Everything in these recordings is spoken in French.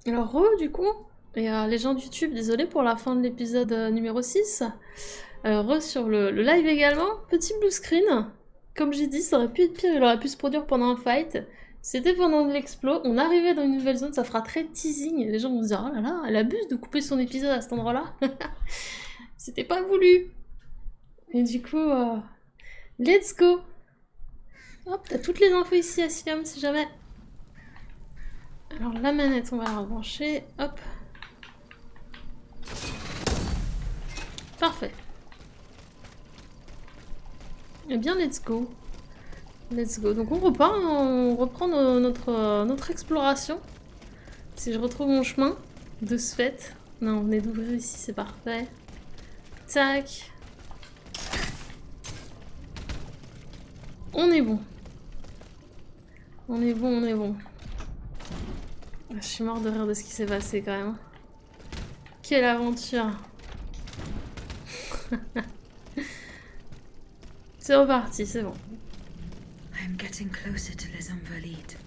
Alors, du coup, et les gens de YouTube, désolé pour la fin de l'épisode numéro 6. Sur le live également, petit blue screen. Comme j'ai dit, ça aurait pu être pire, il aurait pu se produire pendant un fight. C'était pendant l'explo, on arrivait dans une nouvelle zone, ça fera très teasing. Les gens vont se dire, oh là là, elle abuse de couper son épisode à cet endroit-là. C'était pas voulu. Et du coup, let's go. Hop, t'as toutes les infos ici, Asylum, si jamais. Alors la manette, on va la rebrancher. Hop. Parfait. Eh bien, let's go. Let's go. Donc on repart, on reprend notre exploration. Si je retrouve mon chemin, de ce fait. Non, on est d'ouvrir ici, c'est parfait. Tac. On est bon. On est bon, on est bon. Je suis mort de rire de ce qui s'est passé quand même. Quelle aventure. C'est reparti, c'est bon. I'm getting closer to les Invalides.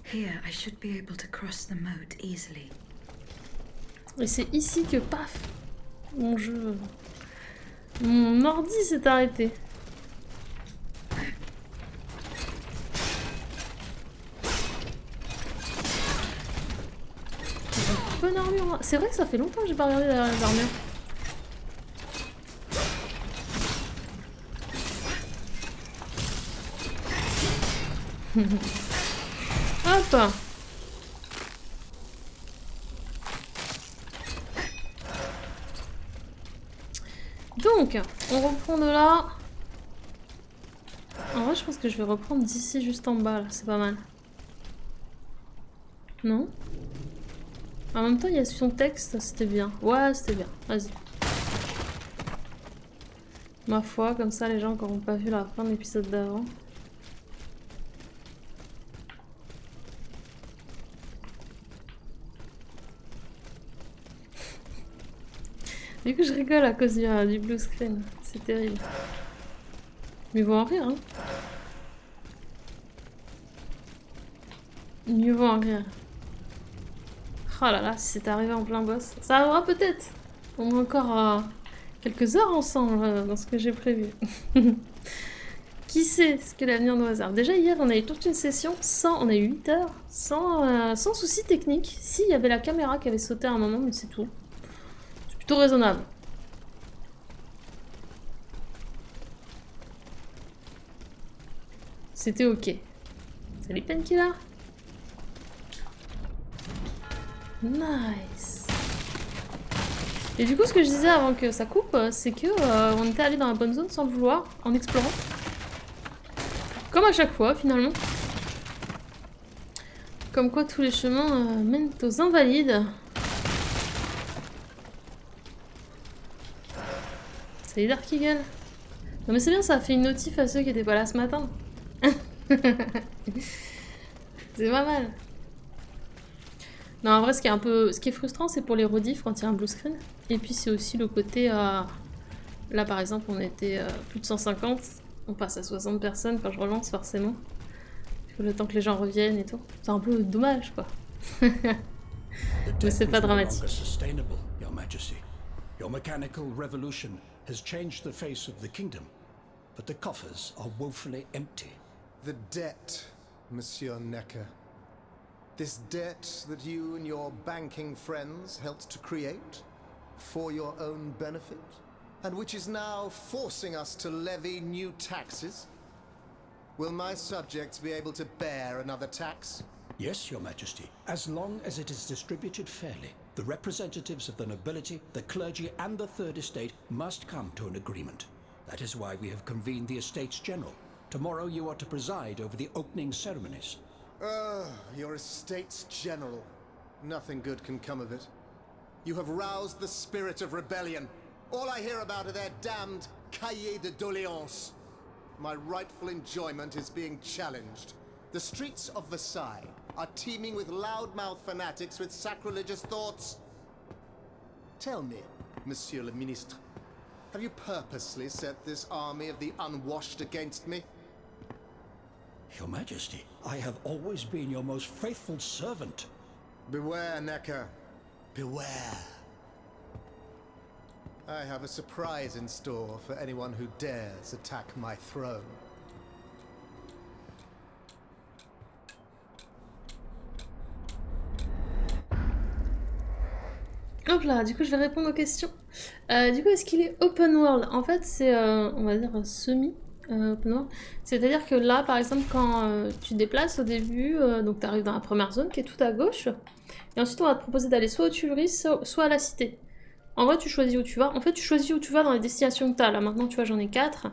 Here, I should be able to cross the moat easily. Et c'est ici que, paf, mon jeu... Mon ordi s'est arrêté. Bonne armure. C'est vrai que ça fait longtemps que j'ai pas regardé l'armure. Hop. Donc, on reprend de là. En vrai, je pense que je vais reprendre d'ici juste en bas, là. C'est pas mal. Non? En même temps, il y a son texte, c'était bien. Ouais, c'était bien. Vas-y. Ma foi, comme ça, les gens qui n'auront pas vu la fin de l'épisode d'avant. Du coup, je rigole à cause du blue screen. C'est terrible. Mais ils vont en rire, hein. Mieux vaut en rire. Oh là là, si c'est arrivé en plein boss. Ça arrivera peut-être. On a encore quelques heures ensemble dans ce que j'ai prévu. Qui sait ce que l'avenir nous réserve. Déjà hier, on a eu toute une session on a eu 8 heures sans soucis techniques. Si, il y avait la caméra qui avait sauté à un moment, mais c'est tout. C'est plutôt raisonnable. C'était ok. Salut Penkiller. Nice. Et du coup, ce que je disais avant que ça coupe, c'est que on était allé dans la bonne zone sans le vouloir, en explorant. Comme à chaque fois, finalement. Comme quoi, tous les chemins mènent aux Invalides. Salut Dark Eagle. Non mais c'est bien, ça a fait une notif à ceux qui étaient pas là ce matin. C'est pas mal. Non, en vrai, ce qui est frustrant, c'est pour les rediffs quand il y a un blue screen. Et puis c'est aussi le côté... Là, par exemple, on était plus de 150. On passe à 60 personnes quand je relance, forcément. Il faut le temps que les gens reviennent et tout. C'est un peu dommage, quoi. Mais c'est pas dramatique. Your mechanical revolution has changed the face of the kingdom, but the coffers are woefully empty. The debt, Monsieur Necker. This debt that you and your banking friends helped to create for your own benefit, and which is now forcing us to levy new taxes? Will my subjects be able to bear another tax? Yes, Your Majesty, as long as it is distributed fairly. The representatives of the nobility, the clergy, and the Third Estate must come to an agreement. That is why we have convened the Estates General. Tomorrow you are to preside over the opening ceremonies. Your Estates General. Nothing good can come of it. You have roused the spirit of rebellion. All I hear about are their damned cahiers de doléances. My rightful enjoyment is being challenged. The streets of Versailles are teeming with loudmouth fanatics with sacrilegious thoughts. Tell me, Monsieur le Ministre, have you purposely set this army of the unwashed against me? Your Majesty, I have always been your most faithful servant. Beware, Necker. Beware. I have a surprise in store for anyone who dares attack my throne. Hop là, du coup je vais répondre aux questions. Du coup, est-ce qu'il est open world? En fait, c'est, on va dire, semi open world. C'est-à-dire que là, par exemple, quand tu te déplaces au début, donc tu arrives dans la première zone qui est tout à gauche, et ensuite on va te proposer d'aller soit aux Tuileries, soit à la cité. En vrai, tu choisis où tu vas. En fait, tu choisis où tu vas dans les destinations que tu as. Là, maintenant, tu vois, j'en ai 4.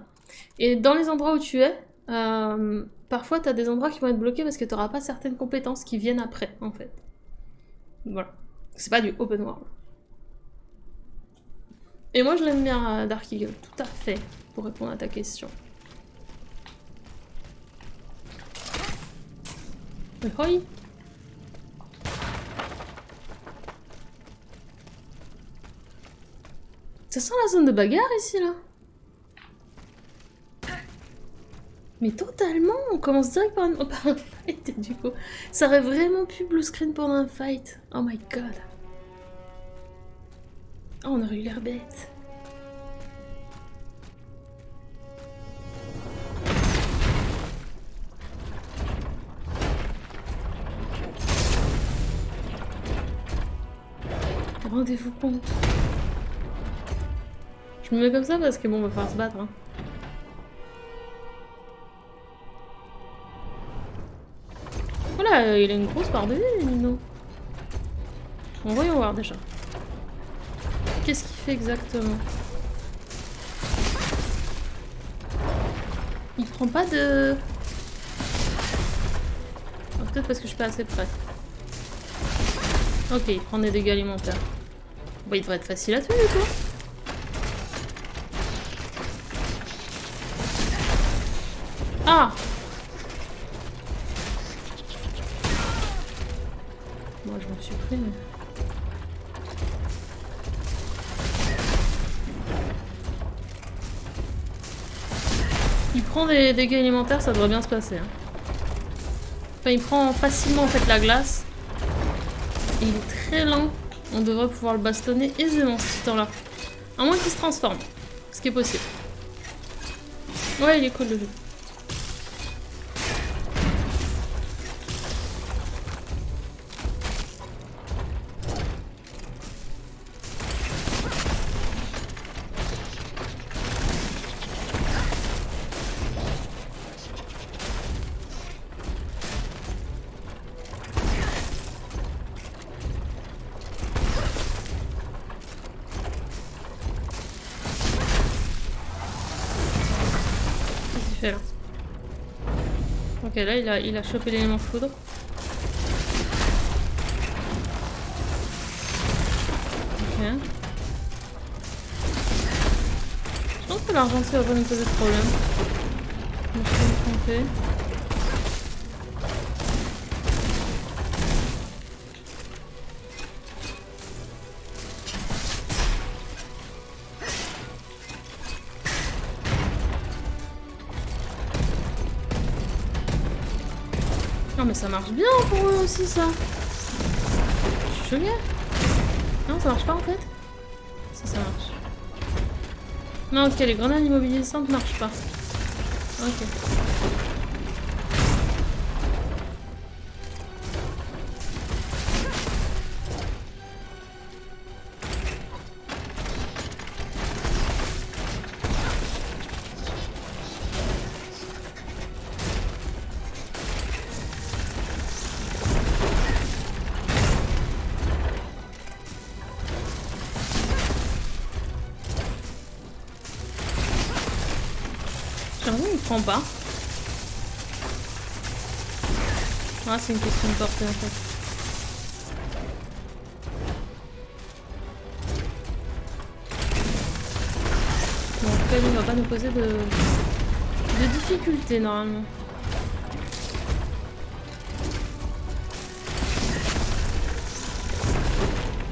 Et dans les endroits où tu es, parfois, tu as des endroits qui vont être bloqués parce que tu n'auras pas certaines compétences qui viennent après, en fait. Voilà. C'est pas du open world. Et moi, je l'aime bien, Dark Eagle, tout à fait, pour répondre à ta question. Hoi. Ça sent la zone de bagarre ici, là. Mais totalement, on commence direct par un fight, et du coup, ça aurait vraiment pu blue screen pendant un fight. Oh my god. Oh, on aurait eu l'air bête. Rendez-vous compte. Je me mets comme ça parce que bon, on va falloir se battre. Hein. Voilà, il a une grosse barre de vie, Nino. Bon, voyons voir déjà. Qu'est-ce qu'il fait exactement? Il prend pas de... Oh, peut-être parce que je suis pas assez près. Ok, il prend des dégâts alimentaires. Bon, il devrait être facile à tuer, du coup. Ah! Moi, je m'en suis pris, mais... Il prend des dégâts alimentaires, ça devrait bien se passer. Hein. Enfin, il prend facilement en fait la glace. Et il est très lent. On devrait pouvoir le bastonner aisément ce temps-là. À moins qu'il se transforme. Ce qui est possible. Ouais, il est cool le jeu. Là. Ok, là il a chopé l'élément foudre. Ok. Je pense que l'argentique va pas nous poser de problème. Je me suis trompée. Non mais ça marche bien pour eux aussi ça. Je suis choquée. Non ça marche pas en fait. Si ça marche. Non ok les grenades immobilisantes marchent pas. Ok. Il prend pas. Ah, c'est une question de portée en fait. Bon, en tout cas, il ne va pas nous poser de difficultés normalement.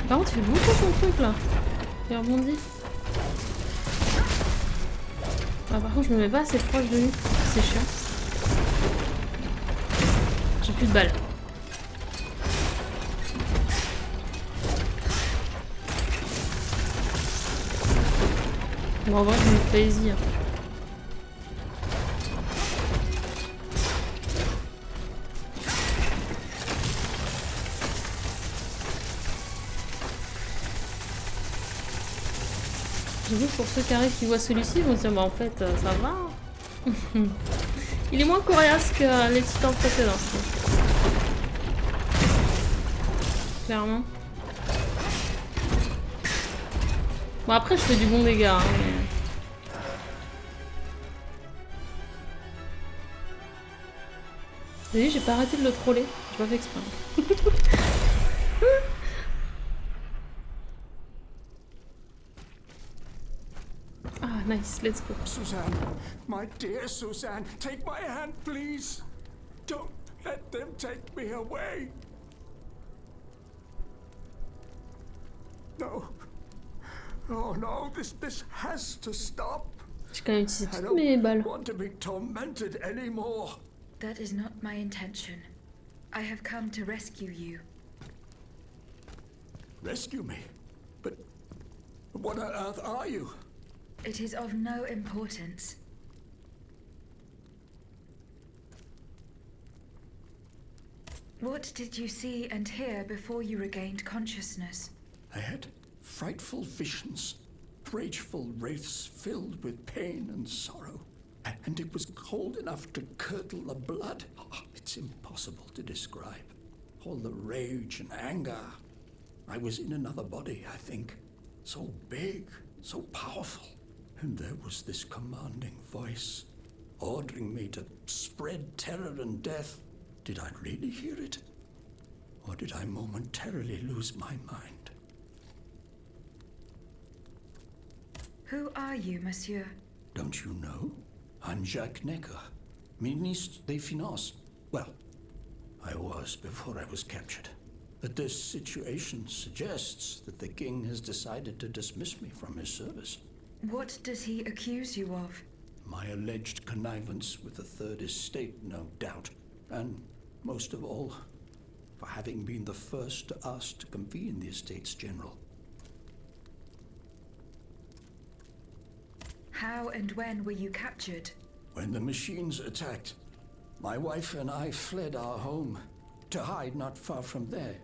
Par contre, il fait beaucoup son truc là. Il rebondit. Ah, par contre, je me mets pas assez proche de lui. C'est chiant. J'ai plus de balles. Bon, en vrai, ça me fait easy. Hein. J'avoue, pour ceux qui arrivent qui voient celui-ci, ils vont se dire, bah en fait, ça va. Il est moins coriace que les titans précédents. Clairement. Bon, après, je fais du bon dégât. Hein, mais... Vous voyez, j'ai pas arrêté de le troller. J'ai pas fait exprès. Ah, nice, let's go. Suzanne, my dear Suzanne, take my hand, please. Don't let them take me away. No. Oh no, this has to stop. J'ai quand même utilisé I toutes mes balles. don't want to be tormented anymore. That is not my intention. I have come to rescue you. Rescue me? But what on earth are you? It is of no importance. What did you see and hear before you regained consciousness? I had frightful visions, rageful wraiths filled with pain and sorrow. And it was cold enough to curdle the blood. Oh, it's impossible to describe. All the rage and anger. I was in another body, I think. So big, so powerful. And there was this commanding voice, ordering me to spread terror and death. Did I really hear it? Or did I momentarily lose my mind? Who are you, monsieur? Don't you know? I'm Jacques Necker, Ministre des Finances. Well, I was before I was captured. But this situation suggests that the king has decided to dismiss me from his service. What does he accuse you of? My alleged connivance with the Third Estate, no doubt. And, most of all, for having been the first to ask to convene the Estates General. How and when were you captured? When the machines attacked, my wife and I fled our home to hide not far from there,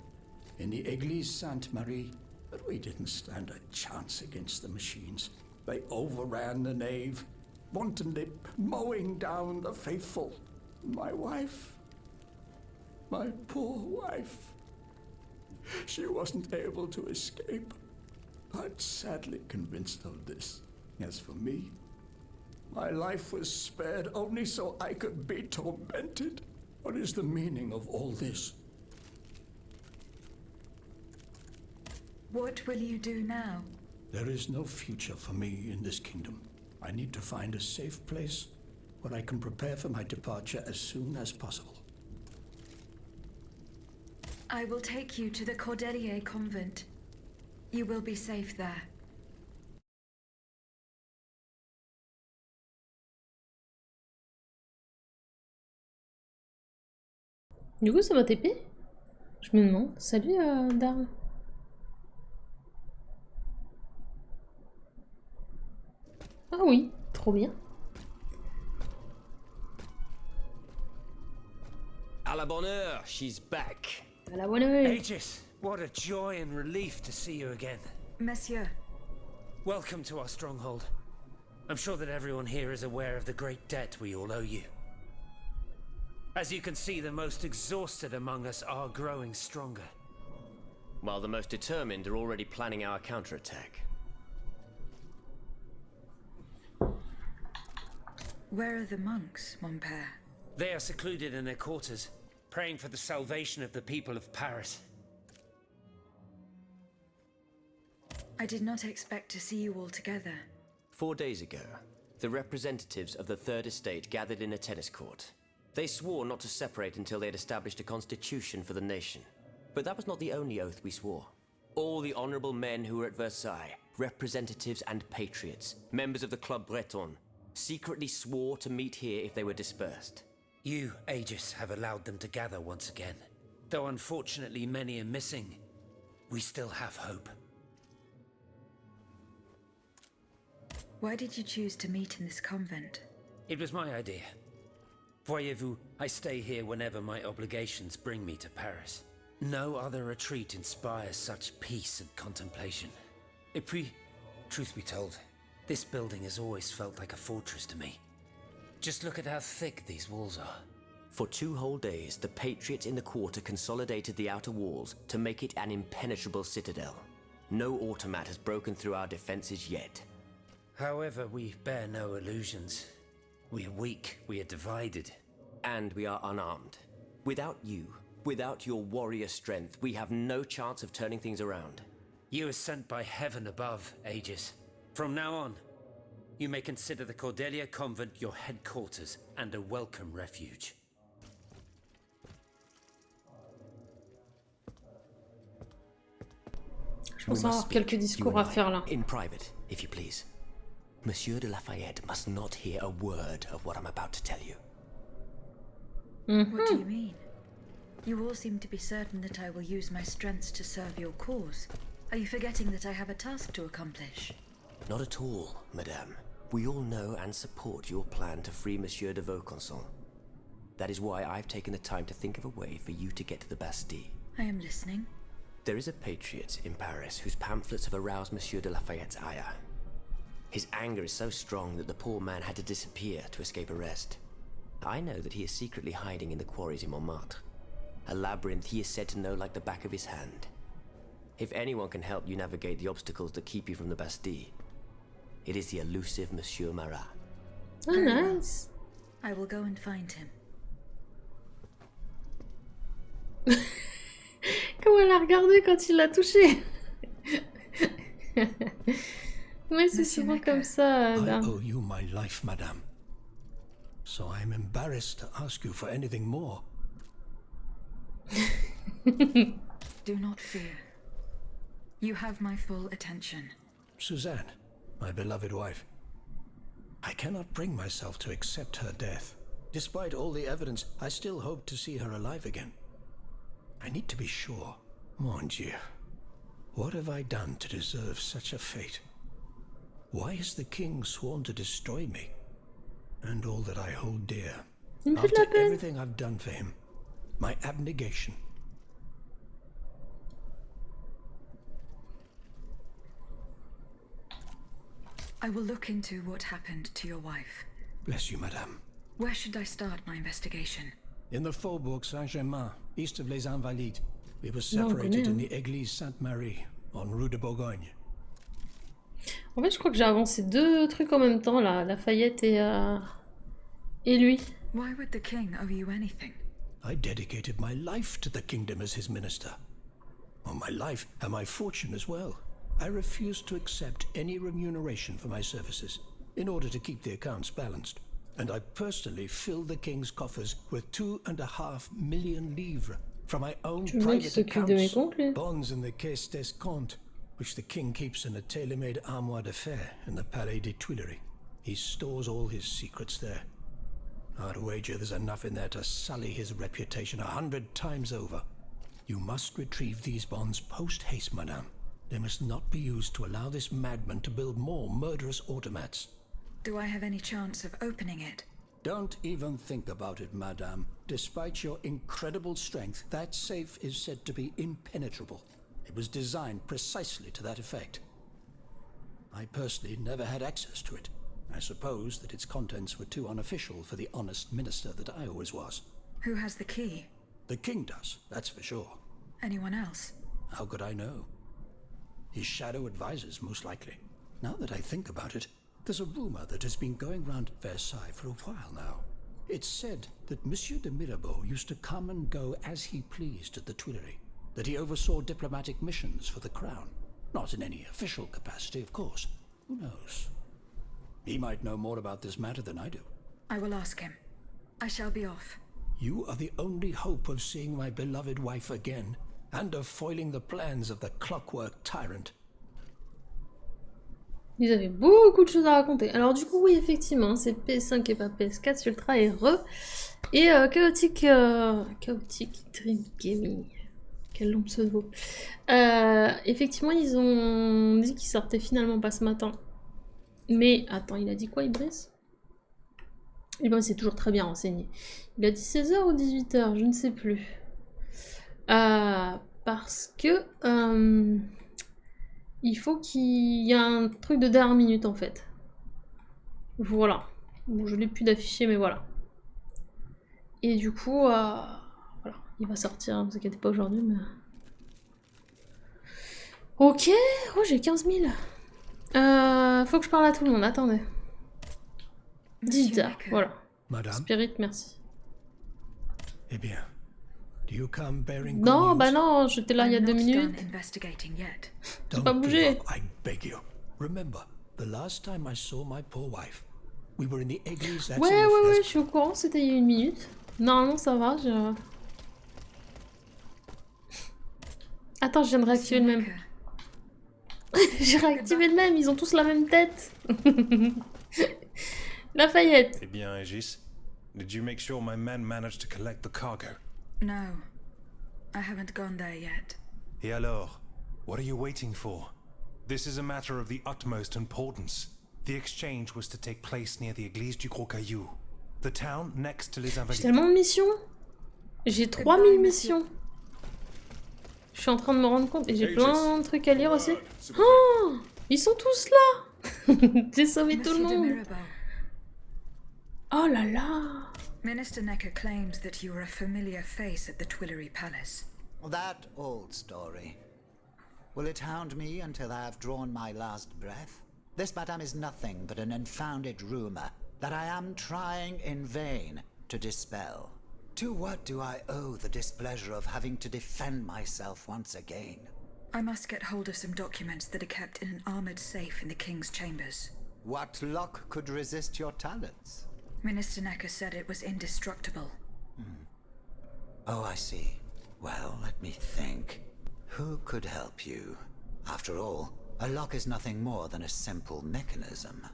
in the Église Sainte-Marie. But we didn't stand a chance against the machines. They overran the nave, wantonly mowing down the faithful. My wife, my poor wife, she wasn't able to escape. I'm sadly convinced of this. As for me, my life was spared only so I could be tormented. What is the meaning of all this? What will you do now? There is no future for me in this kingdom. I need to find a safe place where I can prepare for my departure as soon as possible. I will take you to the Cordelier convent. You will be safe there. Du coup, ça m'a TP? Je me demande. Salut, Darl. Ah oui, trop bien. À la bonne heure, she's back. À la bonne heure. Aegis, what a joy and relief to see you again. Monsieur, Welcome to our stronghold. I'm sure that everyone here is aware of the great debt we all owe you. As you can see, the most exhausted among us are growing stronger. While the most determined are already planning our counterattack. where are the monks, mon père? They are secluded in their quarters, praying for the salvation of the people of Paris. I did not expect to see you all together. 4 days ago, the representatives of the Third Estate gathered in a tennis court. They swore not to separate until they had established a constitution for the nation. But that was not the only oath we swore. All the honorable men who were at Versailles, representatives and patriots, members of the Club Breton, secretly swore to meet here if they were dispersed. You, Aegis, have allowed them to gather once again. Though unfortunately many are missing, we still have hope. Why did you choose to meet in this convent? It was my idea. Voyez-vous, I stay here whenever my obligations bring me to Paris. No other retreat inspires such peace and contemplation. Et puis, truth be told, this building has always felt like a fortress to me. Just look at how thick these walls are. For 2 whole days, the Patriots in the quarter consolidated the outer walls to make it an impenetrable citadel. No automat has broken through our defenses yet. However, we bear no illusions. We are weak, we are divided. And we are unarmed. Without you, without your warrior strength, we have no chance of turning things around. You are sent by heaven above, Aegis. From now on, you may consider the Cordelia Convent your headquarters and a welcome refuge. Je pense avoir quelques discours à faire là. In private, if you please. Monsieur de Lafayette must not hear a word of what I'm about to tell you. What do you mean? You all seem to be certain that I will use my strengths to serve your cause. Are you forgetting that I have a task to accomplish? Not at all, madame. We all know and support your plan to free Monsieur de Vaucanson. That is why I've taken the time to think of a way for you to get to the Bastille. I am listening. There is a patriot in Paris whose pamphlets have aroused Monsieur de Lafayette's ire. His anger is so strong that the poor man had to disappear to escape arrest. I know that he is secretly hiding in the quarries in Montmartre. A labyrinth he is said to know like the back of his hand. If anyone can help you navigate the obstacles that keep you from the Bastille, it is the elusive Monsieur Marat. Oh, nice. I will go and find him. Comment elle a regardé quand il l'a touché. Ouais, c'est souvent comme ça. I owe you my life, madame. So I'm embarrassed to ask you for anything more. Do not fear. You have my full attention. Suzanne, my beloved wife. I cannot bring myself to accept her death. Despite all the evidence, I still hope to see her alive again. I need to be sure. Mon Dieu. What have I done to deserve such a fate? Why has the king sworn to destroy me? And all that I hold dear. After everything I've done for him. My abnegation. I will look into what happened to your wife. Bless you, madame. Where should I start my investigation? In the Faubourg Saint-Germain, east of Les Invalides. We were separated in the Église Sainte-Marie, on Rue de Bourgogne. En fait, je crois que j'ai avancé 2 trucs en même temps, là. Lafayette et lui. Why would the king owe you anything? I dedicated my life to the kingdom as his minister. Well, my life and my fortune as well. I refused to accept any remuneration for my services in order to keep the accounts balanced. And I personally filled the king's coffers with 2.5 million livres from my own private accounts, bonds in the Caisse d'Escompte, which the king keeps in a tailor-made armoire de fer in the Palais des Tuileries. He stores all his secrets there. I'd wager there's enough in there to sully his reputation 100 times over. You must retrieve these bonds post-haste, madame. They must not be used to allow this madman to build more murderous automats. Do I have any chance of opening it? Don't even think about it, madame. Despite your incredible strength, that safe is said to be impenetrable. It was designed precisely to that effect. I personally never had access to it. I suppose that its contents were too unofficial for the honest minister that I always was. Who has the key? The king does, that's for sure. Anyone else? How could I know? His shadow advisors, most likely. Now that I think about it, there's a rumor that has been going round Versailles for a while now. It's said that Monsieur de Mirabeau used to come and go as he pleased at the Tuileries, that he oversaw diplomatic missions for the crown. Not in any official capacity, of course. Who knows? He might know more about this matter than I do. I will ask him. I shall be off. You are the only hope of seeing my beloved wife again, and of foiling the plans of the clockwork tyrant. Ils avaient beaucoup de choses à raconter. Alors du coup, oui, effectivement, c'est PS5 et pas PS4, Ultra et Re. Et Chaotic Dream Gaming. Quel long pseudo. Effectivement, ils ont dit qu'ils sortaient finalement pas ce matin. Mais, attends, il a dit quoi, Ibris? Ibris est toujours très bien renseigné. Il a dit 16h ou 18h, je ne sais plus. Parce que... il faut qu'il y ait un truc de dernière minute, en fait. Voilà. Bon, je l'ai plus d'affiché, mais voilà. Et du coup, voilà. Il va sortir, ne vous inquiétez pas aujourd'hui, mais... Ok, oh j'ai 15 000. Faut que je parle à tout le monde, attendez. 18h, voilà. Madame? Spirit, merci. Eh bien, do you come bearing good Non, news? bah non, j'étais là il y a I'm 2 not minutes. done investigating yet. J'ai Don't pas give bougé. up, I beg you. Remember, the last time I saw my poor wife, we were in the église that's in Ouais, the ouais, first... je suis au courant, c'était il y a 1 minute. Normalement, ça va, je... Attends, je viens de réactiver le même. J'ai réactivé le même, ils ont tous la même tête. Lafayette. Eh bien, Aegis, did you make sure my men managed to collect the cargo? No, I haven't gone there yet. Et alors, what are you waiting for? This is a matter of the utmost importance. The exchange was to take place near the Église du Gros Caillou, the town next to les J'ai Invalides. tellement de missions. J'ai 3000 missions. Je suis en train de me rendre compte. Et j'ai plein de trucs à lire aussi. Oh, ils sont tous là. J'ai sauvé tout le Monsieur de monde. Mirabel, Oh là là. Minister Necker claims that you are a familiar face at the Tuileries Palace. That old story. Will it hound me until I have drawn my last breath? This, madame, is nothing but an unfounded rumor that I am trying in vain to dispel. To what do I owe the displeasure of having to defend myself once again? I must get hold of some documents that are kept in an armored safe in the King's chambers. What luck could resist your talents? Minister Necker said it was indestructible. Oh, I see. Well, let me think. Who could help you? After all, a lock is nothing more than a simple mechanism.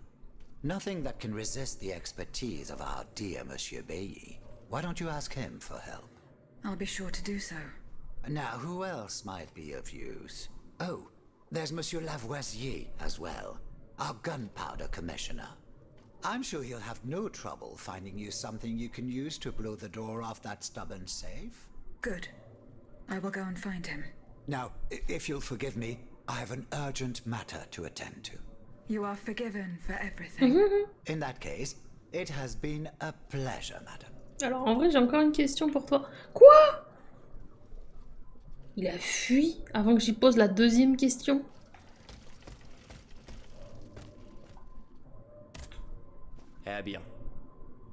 Nothing that can resist the expertise of our dear Monsieur Bailly. Why don't you ask him for help? I'll be sure to do so. Now, who else might be of use? Oh, there's Monsieur Lavoisier as well, our gunpowder commissioner. I'm sure he'll have no trouble finding you something you can use to blow the door off that stubborn safe. Good. I will go and find him. Now, if you'll forgive me, I have an urgent matter to attend to. You are forgiven for everything. In that case, it has been a pleasure, madam. Alors en vrai j'ai encore une question pour toi. Quoi? Il a fui avant que j'y pose la deuxième question. Eh bien.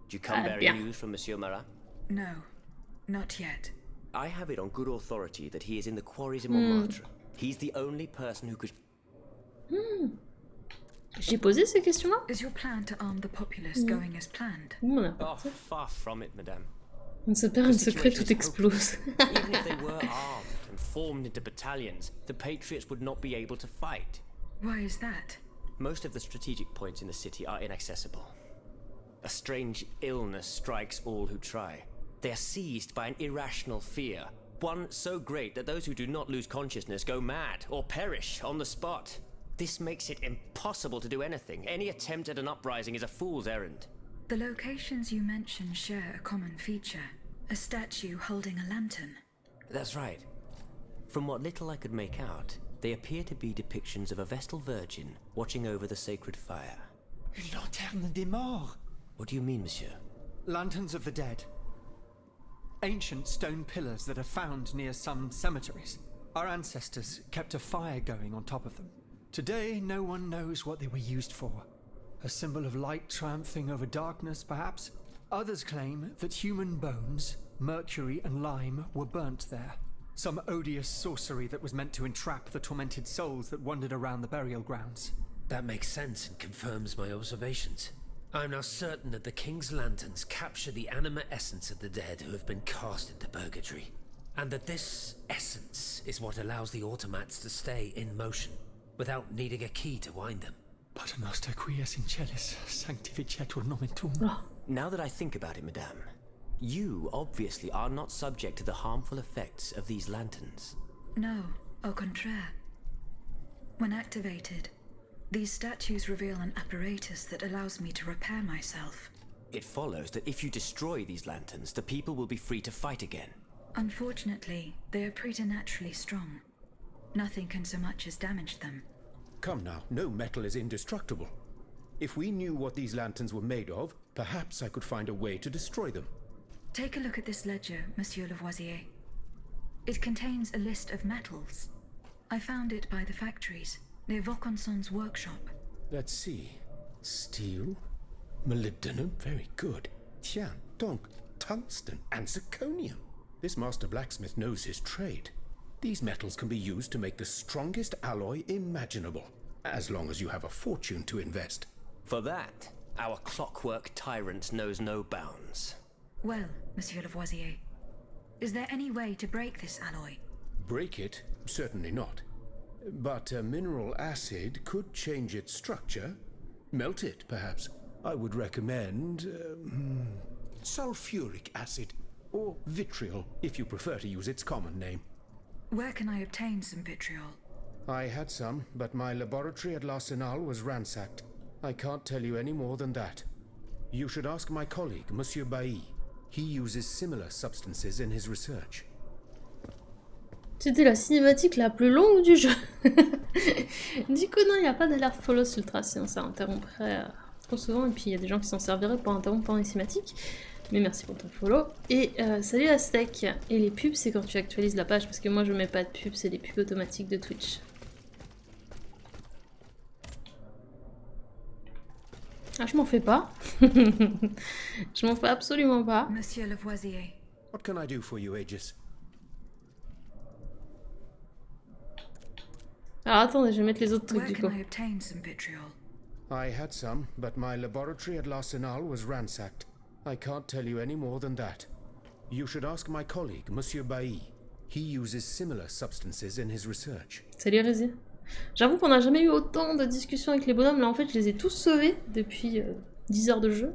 Do you come bearing bien. news from Monsieur Marat? No, not yet. I have it on good authority that he is in the quarries in Montmartre. He's the only person who could... J'ai posé ces questions-là? Is your plan to arm the populace going as planned? On a Oh, pas. far from it, madame. On se perd un secret, tout explose. Even if they were armed and formed into battalions, the Patriots would not be able to fight. Why is that? Most of the strategic points in the city are inaccessible. A strange illness strikes all who try. They are seized by an irrational fear, one so great that those who do not lose consciousness go mad or perish on the spot. This makes it impossible to do anything. Any attempt at an uprising is a fool's errand. The locations you mention share a common feature. A statue holding a lantern. That's right. From what little I could make out, they appear to be depictions of a Vestal Virgin watching over the sacred fire. Une lanterne des morts. What do you mean, monsieur? Lanterns of the dead. Ancient stone pillars that are found near some cemeteries. Our ancestors kept a fire going on top of them. Today, no one knows what they were used for. A symbol of light triumphing over darkness, perhaps? Others claim that human bones, mercury and lime, were burnt there. Some odious sorcery that was meant to entrap the tormented souls that wandered around the burial grounds. That makes sense and confirms my observations. I am now certain that the King's lanterns capture the anima essence of the dead who have been cast into purgatory. And that this essence is what allows the automats to stay in motion, without needing a key to wind them. Paternoster quies in celis, sanctificetur nomen tuum. Now that I think about it, madame, you obviously are not subject to the harmful effects of these lanterns. No, au contraire. When activated, These statues reveal an apparatus that allows me to repair myself. It follows that if you destroy these lanterns, the people will be free to fight again. Unfortunately, they are preternaturally strong. Nothing can so much as damage them. Come now, no metal is indestructible. If we knew what these lanterns were made of, perhaps I could find a way to destroy them. Take a look at this ledger, Monsieur Lavoisier. It contains a list of metals. I found it by the factories, near Vaucanson's workshop. Let's see. Steel, molybdenum, very good. Tiens, donc, tungsten and zirconium. This master blacksmith knows his trade. These metals can be used to make the strongest alloy imaginable, as long as you have a fortune to invest. For that, our clockwork tyrant knows no bounds. Well, Monsieur Lavoisier, is there any way to break this alloy? Break it? Certainly not. But a mineral acid could change its structure. Melt it, perhaps. I would recommend sulfuric acid, or vitriol, if you prefer to use its common name. Where can I obtain some vitriol? I had some, but my laboratory at l'Arsenal was ransacked. I can't tell you any more than that. You should ask my colleague, Monsieur Bailly. He uses similar substances in his research. C'était la cinématique la plus longue du jeu. Du coup, non, il n'y a pas d'alerte follow ultra, sinon ça interromprait trop souvent. Et puis il y a des gens qui s'en serviraient pour interrompre pendant les cinématiques. Mais merci pour ton follow. Et salut Aztec. Et les pubs, c'est quand tu actualises la page, parce que moi je mets pas de pubs, c'est les pubs automatiques de Twitch. Ah, je m'en fais pas. Je m'en fais absolument pas. Monsieur Lavoisier. What can I do for you, Aegis? Alors attendez, je vais mettre les autres trucs Where du can coup. I obtain some vitriol? I had some, but my laboratory at l'Arsenal was ransacked. I can't tell you any more than that. You should ask my colleague, Monsieur Bailly. He uses similar substances in his research. Salut Rési. J'avoue qu'on n'a jamais eu autant de discussions avec les bonhommes. Là en fait, je les ai tous sauvés depuis 10 heures de jeu.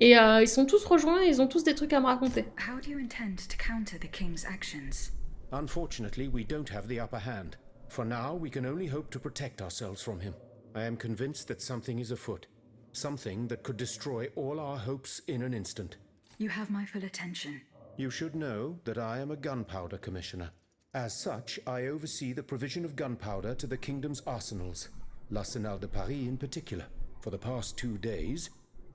Et ils sont tous rejoints et ils ont tous des trucs à me raconter. How do you intend to counter the king's actions? Unfortunately, we don't have the upper hand. For now, we can only hope to protect ourselves from him. I am convinced that something is afoot. Something that could destroy all our hopes in an instant. You have my full attention. You should know that I am a gunpowder commissioner. As such, I oversee the provision of gunpowder to the kingdom's arsenals, l'Arsenal de Paris in particular. For the past 2 days,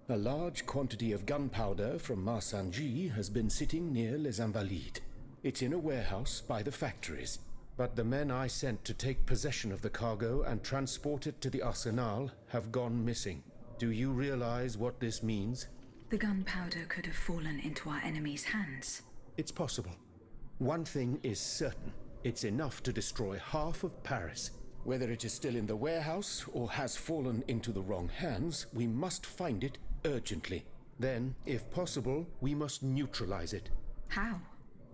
a large quantity of gunpowder from Marsangy has been sitting near Les Invalides. It's in a warehouse by the factories. But the men I sent to take possession of the cargo and transport it to the Arsenal have gone missing. Do you realize what this means? The gunpowder could have fallen into our enemy's hands. It's possible. One thing is certain. It's enough to destroy half of Paris. Whether it is still in the warehouse or has fallen into the wrong hands, we must find it urgently. Then, if possible, we must neutralize it. How?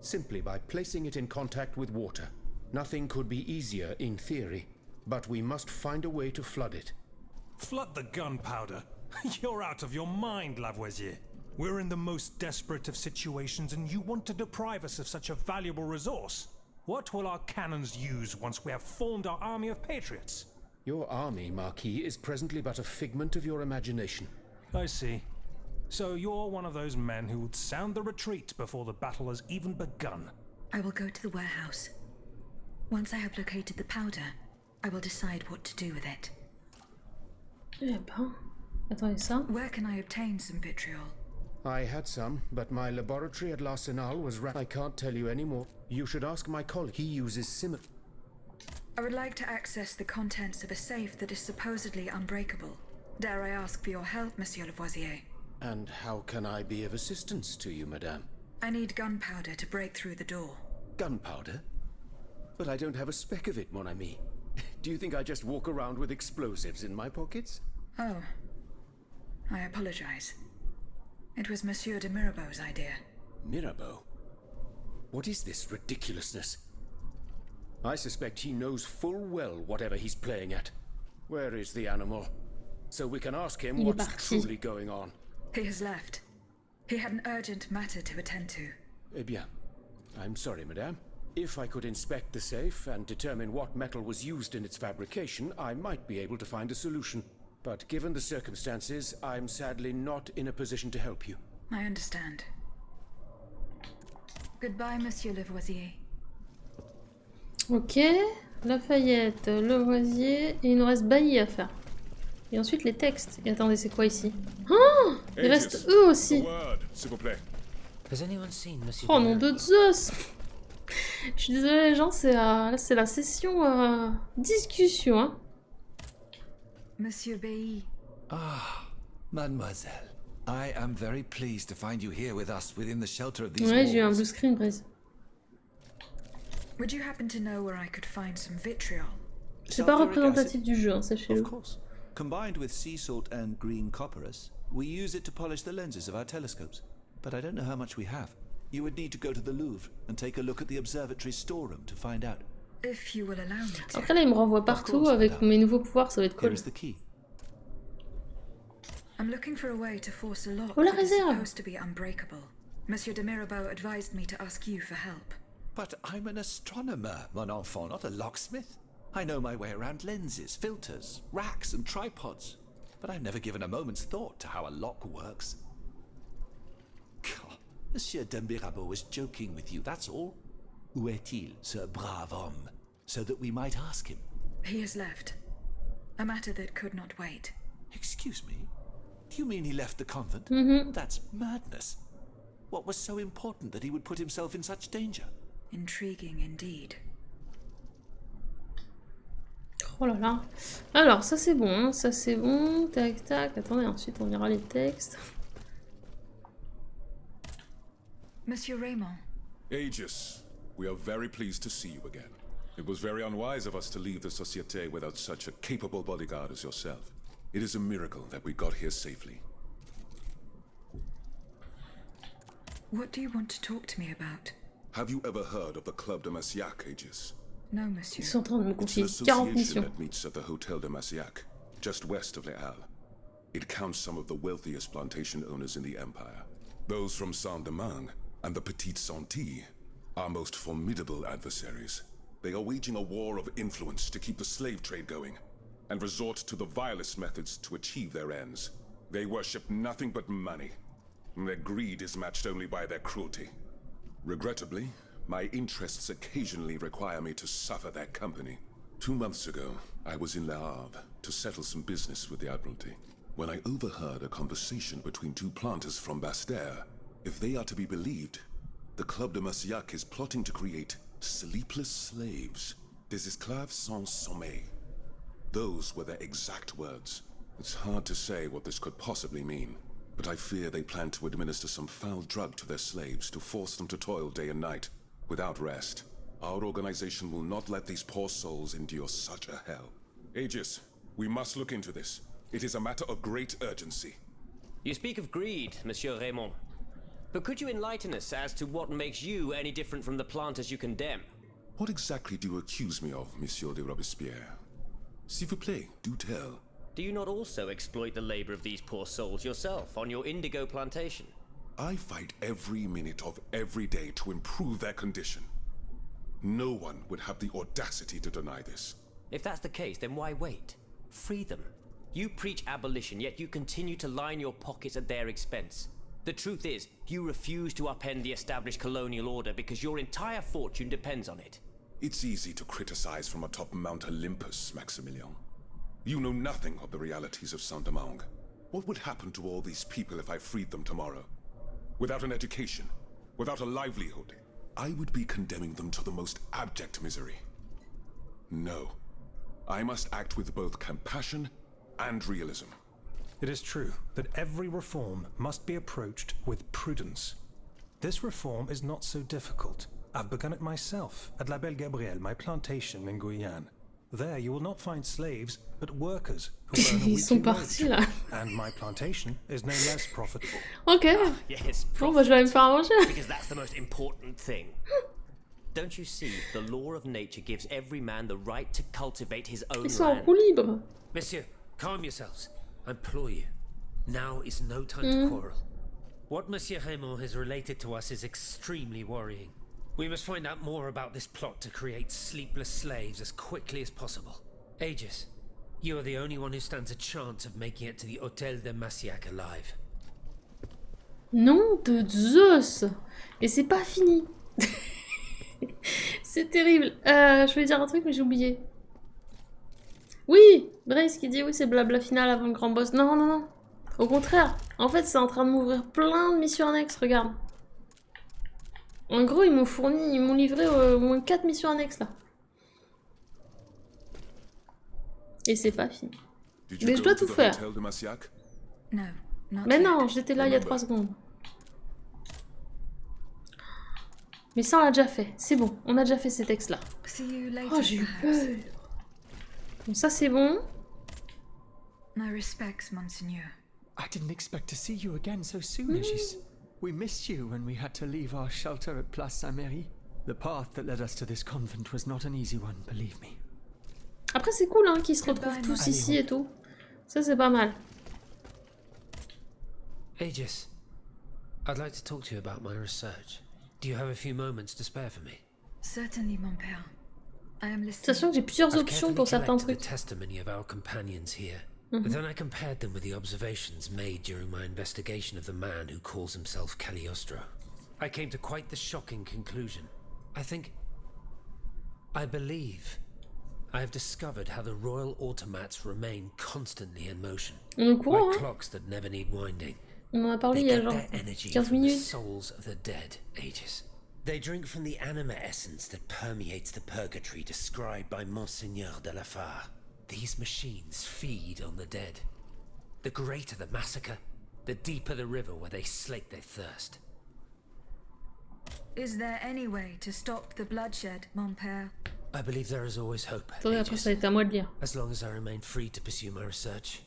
Simply by placing it in contact with water. Nothing could be easier in theory, but we must find a way to flood it. Flood the gunpowder? You're out of your mind, Lavoisier. We're in the most desperate of situations and you want to deprive us of such a valuable resource. What will our cannons use once we have formed our army of patriots? Your army, Marquis, is presently but a figment of your imagination. I see. So you're one of those men who would sound the retreat before the battle has even begun. I will go to the warehouse. Once I have located the powder, I will decide what to do with it. Eh ben, attendez ça. Where can I obtain some vitriol? I had some, but my laboratory at l'Arsenal was I can't tell you any more. You should ask my colleague. He uses similar. I would like to access the contents of a safe that is supposedly unbreakable. Dare I ask for your help, Monsieur Lavoisier? And how can I be of assistance to you, madame? I need gunpowder to break through the door. Gunpowder? But I don't have a speck of it, mon ami. Do you think I just walk around with explosives in my pockets? Oh. I apologize. It was Monsieur de Mirabeau's idea. Mirabeau? What is this ridiculousness? I suspect he knows full well whatever he's playing at. Where is the animal? So we can ask him what's truly going on. He has left. He had an urgent matter to attend to. Eh bien, I'm sorry, madame. If I could inspect the safe and determine what metal was used in its fabrication, I might be able to find a solution. But given the circumstances, I'm sadly not in a position to help you. I understand. Goodbye, Monsieur Lavoisier. Ok, Lafayette, Lavoisier, et il nous reste Bailly à faire. Et ensuite les textes. Et attendez, c'est quoi ici? Oh, il reste eux aussi. Has anyone seen Monsieur Oh nom de Zeus. Je suis désolée les gens, là c'est la session discussion. Hein. Monsieur Bailly. Ah, mademoiselle. I am very pleased to find you here with us within the shelter of these Ouais, j'ai eu un walls. blue screen, Brise. Would you happen to know where I could find some vitriol? C'est pas représentatif du jeu, hein, sachez-le. Of course. Combined with sea salt and green copperas, we use it to polish the lenses of our telescopes. But I don't know how much we have. You would need to go to the Louvre and take a look at the observatory's storeroom to find out. If you will allow me to. Après là, il me renvoie partout avec mes nouveaux pouvoirs, ça va être cool. Here is the key. I'm looking for a way to force a lock Oh, la that is réserve. supposed to be unbreakable. Monsieur de Mirabeau advised me to ask you for help. But I'm an astronomer, mon enfant, not a locksmith. I know my way around lenses, filters, racks, and tripods. But I've never given a moment's thought to how a lock works. God, Monsieur de Mirabeau was joking with you, that's all. Où est-il, ce brave homme? So that we might ask him. He has left. A matter that could not wait. Excuse me? Do you mean he left the convent? That's madness. What was so important that he would put himself in such danger? Intriguing indeed. Oh là là. Alors, ça c'est bon, hein. Ça c'est bon. Tac tac. Attendez, ensuite on lira les textes. Monsieur Raymond. Aegis, we are very pleased to see you again. It was very unwise of us to leave the Société without such a capable bodyguard as yourself. It is a miracle that we got here safely. What do you want to talk to me about? Have you ever heard of the Club de Massiac, Aegis? No, monsieur. Ils sont en train de me It's an confier 40 association missions. that meets at the Hotel de Massiac, just west of Les Halles. It counts some of the wealthiest plantation owners in the empire. Those from Saint-Domingue and the Petite Santé, our most formidable adversaries. They are waging a war of influence to keep the slave trade going, and resort to the vilest methods to achieve their ends. They worship nothing but money. Their greed is matched only by their cruelty. Regrettably, my interests occasionally require me to suffer their company. 2 months ago, I was in Le Havre to settle some business with the Admiralty, when I overheard a conversation between 2 planters from Bastère. If they are to be believed, the Club de Massiac is plotting to create sleepless slaves, des esclaves sans sommeil. Those were their exact words. It's hard to say what this could possibly mean, but I fear they plan to administer some foul drug to their slaves to force them to toil day and night, without rest. Our organization will not let these poor souls endure such a hell. Aegis, we must look into this. It is a matter of great urgency. You speak of greed, Monsieur Raymond. But could you enlighten us as to what makes you any different from the planters you condemn? What exactly do you accuse me of, Monsieur de Robespierre? S'il vous plaît, do tell. Do you not also exploit the labor of these poor souls yourself on your indigo plantation? I fight every minute of every day to improve their condition. No one would have the audacity to deny this. If that's the case, then why wait? Free them. You preach abolition, yet you continue to line your pockets at their expense. The truth is, you refuse to upend the established colonial order because your entire fortune depends on it. It's easy to criticize from atop Mount Olympus, Maximilian. You know nothing of the realities of Saint-Domingue. What would happen to all these people if I freed them tomorrow? Without an education, without a livelihood, I would be condemning them to the most abject misery. No. I must act with both compassion and realism. It is true that every reform must be approached with prudence. This reform is not so difficult. I've begun it myself at La Belle Gabrielle, my plantation in Guyane. There you will not find slaves, but workers who earn a Ils sont weekly partis wage. là. And my plantation is no less profitable. Ok. Yes, Bon, bah je vais aller me faire à manger. because that's the most important thing. Don't you see, the law of nature gives every man the right to cultivate his own Ils sont en land. roue libre. Monsieur, calm yourselves. I implore you. Now is no time to quarrel. What Monsieur Raymond has related to us is extremely worrying. We must find out more about this plot to create sleepless slaves as quickly as possible. Aegis, you are the only one who stands a chance of making it to the Hôtel de Massiac alive. Nom de Zeus! Et c'est pas fini. C'est terrible. Je voulais dire un truc, mais j'ai oublié. Oui! Brace qui dit oui, c'est blabla final avant le grand boss. Non, non, non. Au contraire. En fait, c'est en train de m'ouvrir plein de missions annexes, regarde. En gros, ils m'ont livré au moins 4 missions annexes, là. Et c'est pas fini. Mais je dois tout faire. Mais non, j'étais là il y a 3 secondes. Mais ça, on l'a déjà fait. C'est bon, on a déjà fait ces textes-là. Oh, j'ai eu peur. Bon, ça, c'est bon. My respects, Monseigneur. I didn't expect to see you again so soon, Aegis. We missed you when we had to leave our shelter at Place Saint-Méry. The path that led us to this convent was not an easy one, believe me. Après, c'est cool hein, qu'ils se retrouvent tous ici et tout. Ça, c'est pas mal. Aegis, I'd like to talk to you about my research. Do you have a few moments to spare for me? Certainly, mon père. I am listening. Sachant que j'ai plusieurs options pour certains trucs. The testimony of our companions here. Then I compared them with the observations made during my investigation of the man who calls himself Cagliostro. I came to quite the shocking conclusion. I believe I have discovered how the royal automats remain constantly in motion. On est au courant, like hein? Clocks that never need winding. On en a parlé il y a genre 15 The minutes. souls of the dead, Aegis. They drink from the anima essence that permeates the purgatory described by Monseigneur de la Fare. These machines feed on the dead. The greater the massacre, the deeper the river where they slake their thirst. Is there any way to stop the bloodshed, mon père? I believe there is always hope, Attendez, après Aegis. ça va être à moi de lire. As long as I remain free to pursue my research,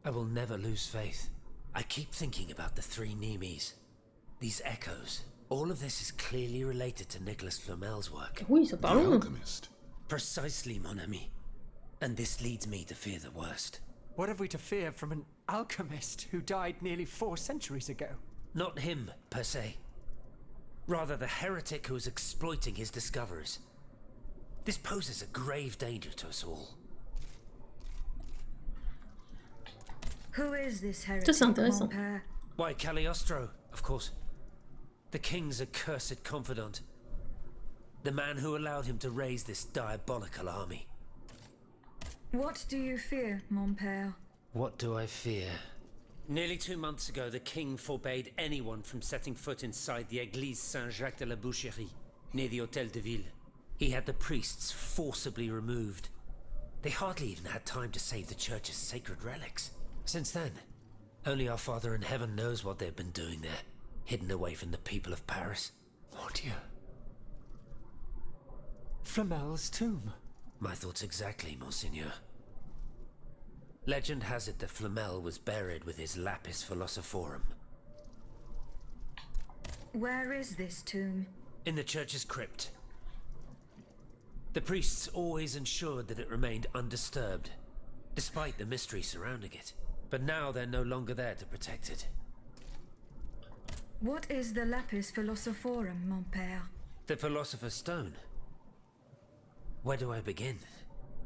I will never lose faith. I keep thinking about the 3 Nemes. These echoes. All of this is clearly related to Nicholas Flamel's work. Oui, ça parle. Alchemist. Precisely, mon ami. And this leads me to fear the worst. What have we to fear from an alchemist who died nearly 4 centuries ago? Not him, per se. Rather the heretic who is exploiting his discoveries. This poses a grave danger to us all. Who is this Ça, c'est heretic, intéressant. mon père? Why, Cagliostro, of course. The king's accursed confidant. The man who allowed him to raise this diabolical army. What do you fear, mon père? What do I fear? Nearly 2 months ago, the king forbade anyone from setting foot inside the Église Saint-Jacques de la Boucherie, near the Hôtel de Ville. He had the priests forcibly removed. They hardly even had time to save the church's sacred relics. Since then, only our Father in Heaven knows what they've been doing there, hidden away from the people of Paris. Oh dear. Flamel's tomb. My thoughts exactly, Monseigneur. Legend has it that Flamel was buried with his lapis philosophorum. Where is this tomb? In the church's crypt. The priests always ensured that it remained undisturbed, despite the mystery surrounding it. But now they're no longer there to protect it. What is the lapis philosophorum, mon père? The Philosopher's Stone. Where do I begin?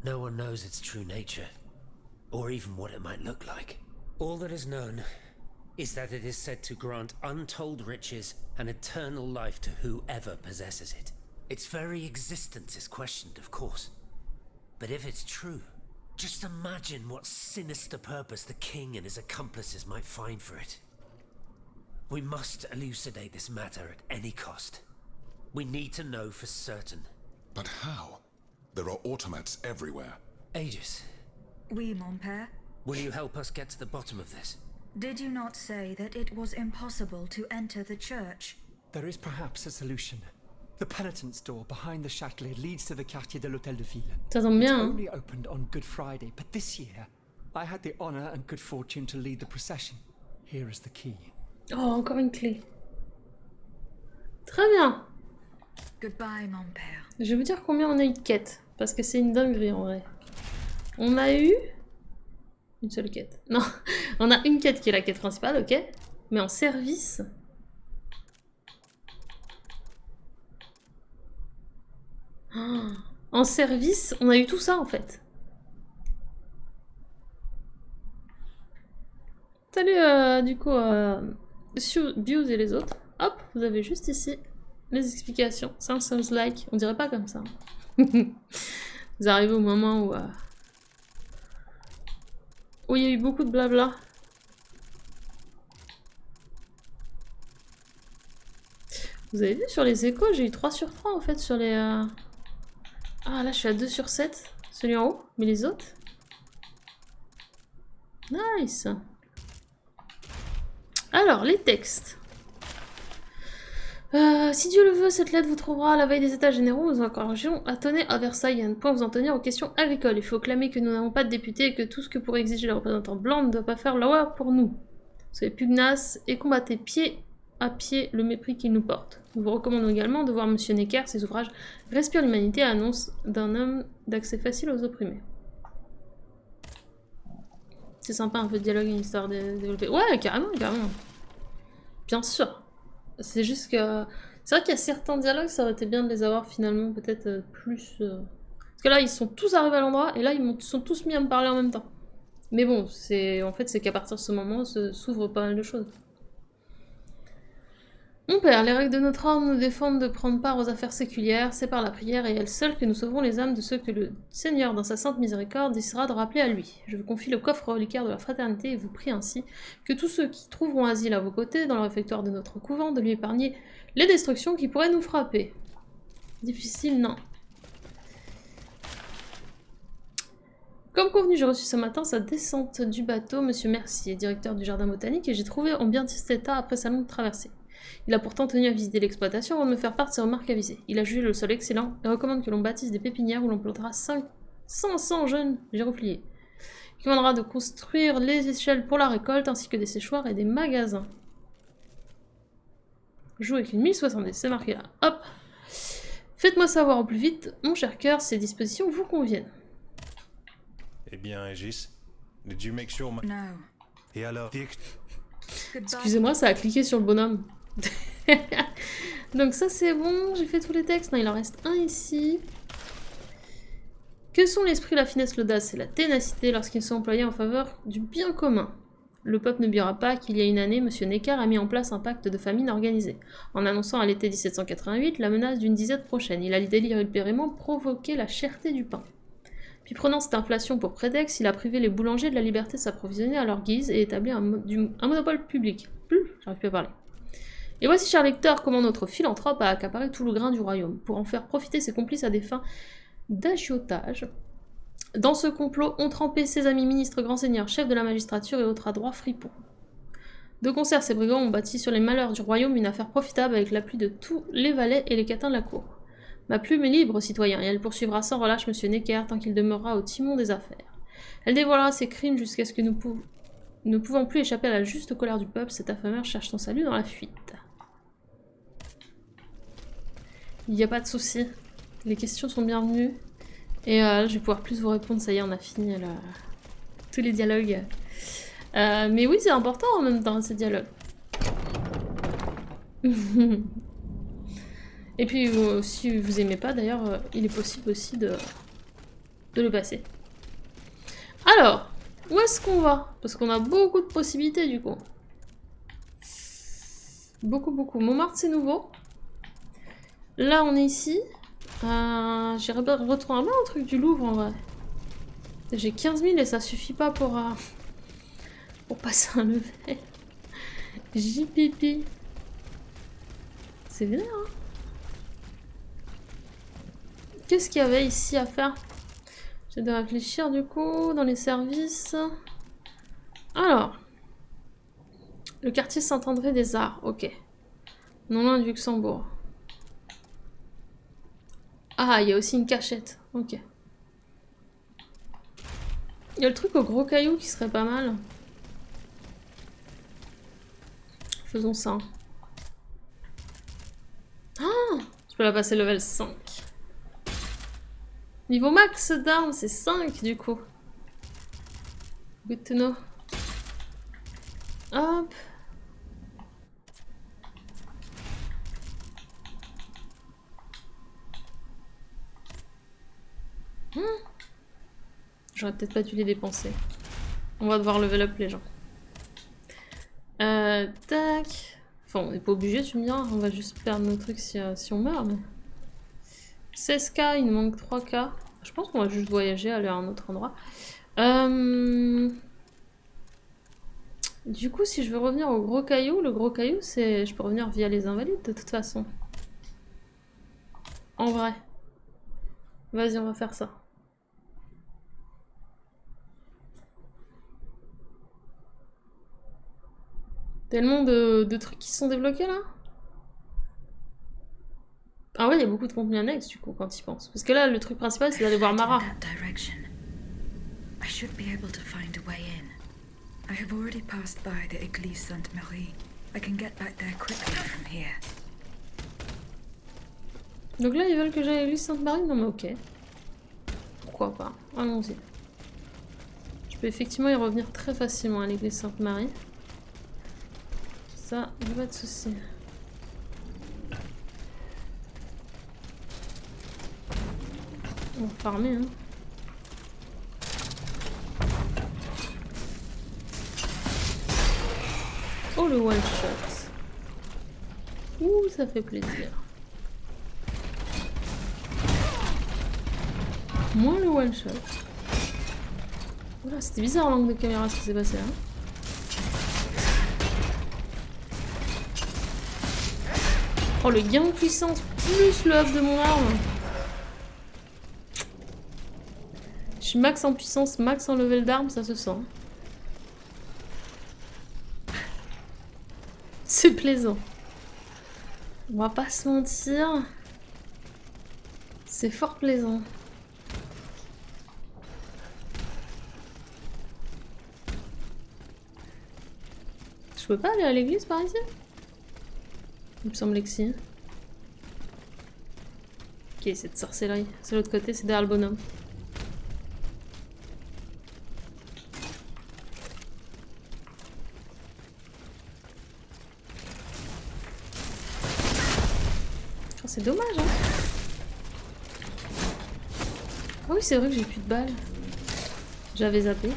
No one knows its true nature, or even what it might look like. All that is known is that it is said to grant untold riches and eternal life to whoever possesses it. Its very existence is questioned, of course. But if it's true, just imagine what sinister purpose the king and his accomplices might find for it. We must elucidate this matter at any cost. We need to know for certain. But how? There are automats everywhere. Aegis, Oui, mon père. will you help us get to the bottom of this? Did you not say that it was impossible to enter the church? There is perhaps a solution. The penitent's door behind the Châtelet leads to the Quartier de l'Hôtel de Ville. Ça tombe It's bien, hein. only opened on Good Friday, but this year I had the honor and good fortune to lead the procession. Here is the key. Oh, encore une clé. Très bien. Goodbye, mon père. Je vais vous dire combien on a eu de quêtes. Parce que c'est une dinguerie en vrai. On a eu... une seule quête. Non, on a une quête qui est la quête principale, ok. Mais en service... Oh, en service, on a eu tout ça en fait. Salut du coup Bios et les autres. Hop, vous avez juste ici les explications. C'est un Souls-like, on dirait pas comme ça. Vous arrivez au moment où il y a eu beaucoup de blabla. Vous avez vu sur les échos, j'ai eu 3 sur 3 en fait sur les... Ah là je suis à 2 sur 7, celui en haut, mais les autres... Nice. Alors, les textes. Si Dieu le veut, cette lettre vous trouvera à la veille des états généraux. Nous encourageons à tenir à Versailles et à ne point vous en tenir aux questions agricoles. Il faut clamer que nous n'avons pas de députés et que tout ce que pourrait exiger les représentants blancs ne doit pas faire la loi pour nous. Soyez pugnaces et combattez pied à pied le mépris qu'il nous porte. Nous vous recommandons également de voir M. Necker, ses ouvrages Respire l'humanité, annonce d'un homme d'accès facile aux opprimés. C'est sympa un peu de dialogue, une histoire développée. Ouais, carrément, carrément. Bien sûr. C'est juste que... C'est vrai qu'il y a certains dialogues, ça aurait été bien de les avoir finalement peut-être plus... Parce que là, ils sont tous arrivés à l'endroit, et là, ils sont tous mis à me parler en même temps. Mais bon, en fait, c'est qu'à partir de ce moment, s'ouvrent pas mal de choses. Mon père, les règles de notre ordre nous défendent de prendre part aux affaires séculières, c'est par la prière et elle seule que nous sauverons les âmes de ceux que le Seigneur, dans sa sainte miséricorde, décidera de rappeler à lui. Je vous confie le coffre reliquaire de la fraternité et vous prie ainsi que tous ceux qui trouveront asile à vos côtés dans le réfectoire de notre couvent de lui épargner les destructions qui pourraient nous frapper. Difficile, non. Comme convenu, j'ai reçu ce matin sa descente du bateau, Monsieur Mercier, directeur du jardin botanique, et j'ai trouvé en bien triste état après sa longue traversée. Il a pourtant tenu à visiter l'exploitation avant de me faire part de ses remarques avisées. Il a jugé le sol excellent et recommande que l'on bâtisse des pépinières où l'on plantera 500 jeunes girofliers. Il commandera de construire les échelles pour la récolte ainsi que des séchoirs et des magasins. Joue avec une 1070, c'est marqué là. Hop. Faites-moi savoir au plus vite, mon cher cœur, si ces dispositions vous conviennent. Eh bien, Aegis, did you make sure my... No. Et alors? Excusez-moi, ça a cliqué sur le bonhomme. Donc ça c'est bon, j'ai fait tous les textes. Non, il en reste un ici. Que sont l'esprit, la finesse, l'audace et la ténacité lorsqu'ils sont employés en faveur du bien commun? Le peuple n'oubliera pas qu'il y a une année, M. Necker a mis en place un pacte de famine organisé, en annonçant à l'été 1788 la menace d'une disette prochaine. Il a délibérément provoqué la cherté du pain. Puis prenant cette inflation pour prétexte, il a privé les boulangers de la liberté de s'approvisionner à leur guise et établi un monopole public. J'arrive plus à parler. Et voici, cher lecteur, comment notre philanthrope a accaparé tout le grain du royaume, pour en faire profiter ses complices à des fins d'agiotage. Dans ce complot ont trempé ses amis ministres, grands seigneurs, chefs de la magistrature et autres adroits fripons. De concert, ces brigands ont bâti sur les malheurs du royaume une affaire profitable avec l'appui de tous les valets et les catins de la cour. Ma plume est libre, citoyen, et elle poursuivra sans relâche M. Necker tant qu'il demeurera au timon des affaires. Elle dévoilera ses crimes jusqu'à ce que nous ne pouvons plus échapper à la juste colère du peuple. Cet affameur cherche son salut dans la fuite. Il n'y a pas de souci. Les questions sont bienvenues. Et je vais pouvoir plus vous répondre. Ça y est, on a fini tous les dialogues. Mais oui, c'est important en même temps, ces dialogues. Et puis, si vous aimez pas, d'ailleurs, il est possible aussi de le passer. Alors, où est-ce qu'on va? Parce qu'on a beaucoup de possibilités, du coup. Beaucoup, beaucoup. Montmartre, c'est nouveau. Là, on est ici. J'irais bien retrouver un truc du Louvre, en vrai. J'ai 15 000 et ça suffit pas pour passer un level. Jipipi. C'est bien, hein? Qu'est-ce qu'il y avait ici à faire? J'ai de réfléchir du coup dans les services. Alors, le quartier Saint-André des Arts, ok. Non loin du Luxembourg. Ah, il y a aussi une cachette, ok. Il y a le truc au gros caillou qui serait pas mal. Faisons ça. Ah, je peux la passer level 5. Niveau max d'armes, c'est 5 du coup. Good to know. Hop. J'aurais peut-être pas dû les dépenser. On va devoir level up les gens. Tac. Enfin, on n'est pas obligé, tu me diras. On va juste perdre nos trucs si on meurt. Mais... 16K, il nous manque 3K. Je pense qu'on va juste voyager, aller à un autre endroit. Du coup, si je veux revenir au gros caillou, le gros caillou, c'est... Je peux revenir via les invalides, de toute façon. En vrai. Vas-y, on va faire ça. Tellement de trucs qui se sont débloqués, là. Ah ouais, il y a beaucoup de contenu annexe, du coup, quand il pense. Parce que là, le truc principal, c'est d'aller voir Mara. I should be able to find a way in. I have already passed by the Église Sainte-Marie. I can get back there quickly from here. Donc là, ils veulent que j'aille à l'église Sainte-Marie? Non mais ok. Pourquoi pas? Allons-y. Je peux effectivement y revenir très facilement à l'église Sainte-Marie. Ça, il n'y a pas de souci. On va farmer, hein. Oh le one shot. Ouh, ça fait plaisir. Moins le one shot. Voilà, c'était bizarre l'angle de caméra ce qui s'est passé là. Oh le gain de puissance plus le up de mon arme. Je suis max en puissance, max en level d'arme, ça se sent. C'est plaisant. On va pas se mentir. C'est fort plaisant. Je peux pas aller à l'église par ici? Il me semblait que si. Ok, c'est de sorcellerie. C'est l'autre côté, c'est derrière le bonhomme. Oh, c'est dommage, hein. Ah oui, c'est vrai que j'ai plus de balles. J'avais zappé.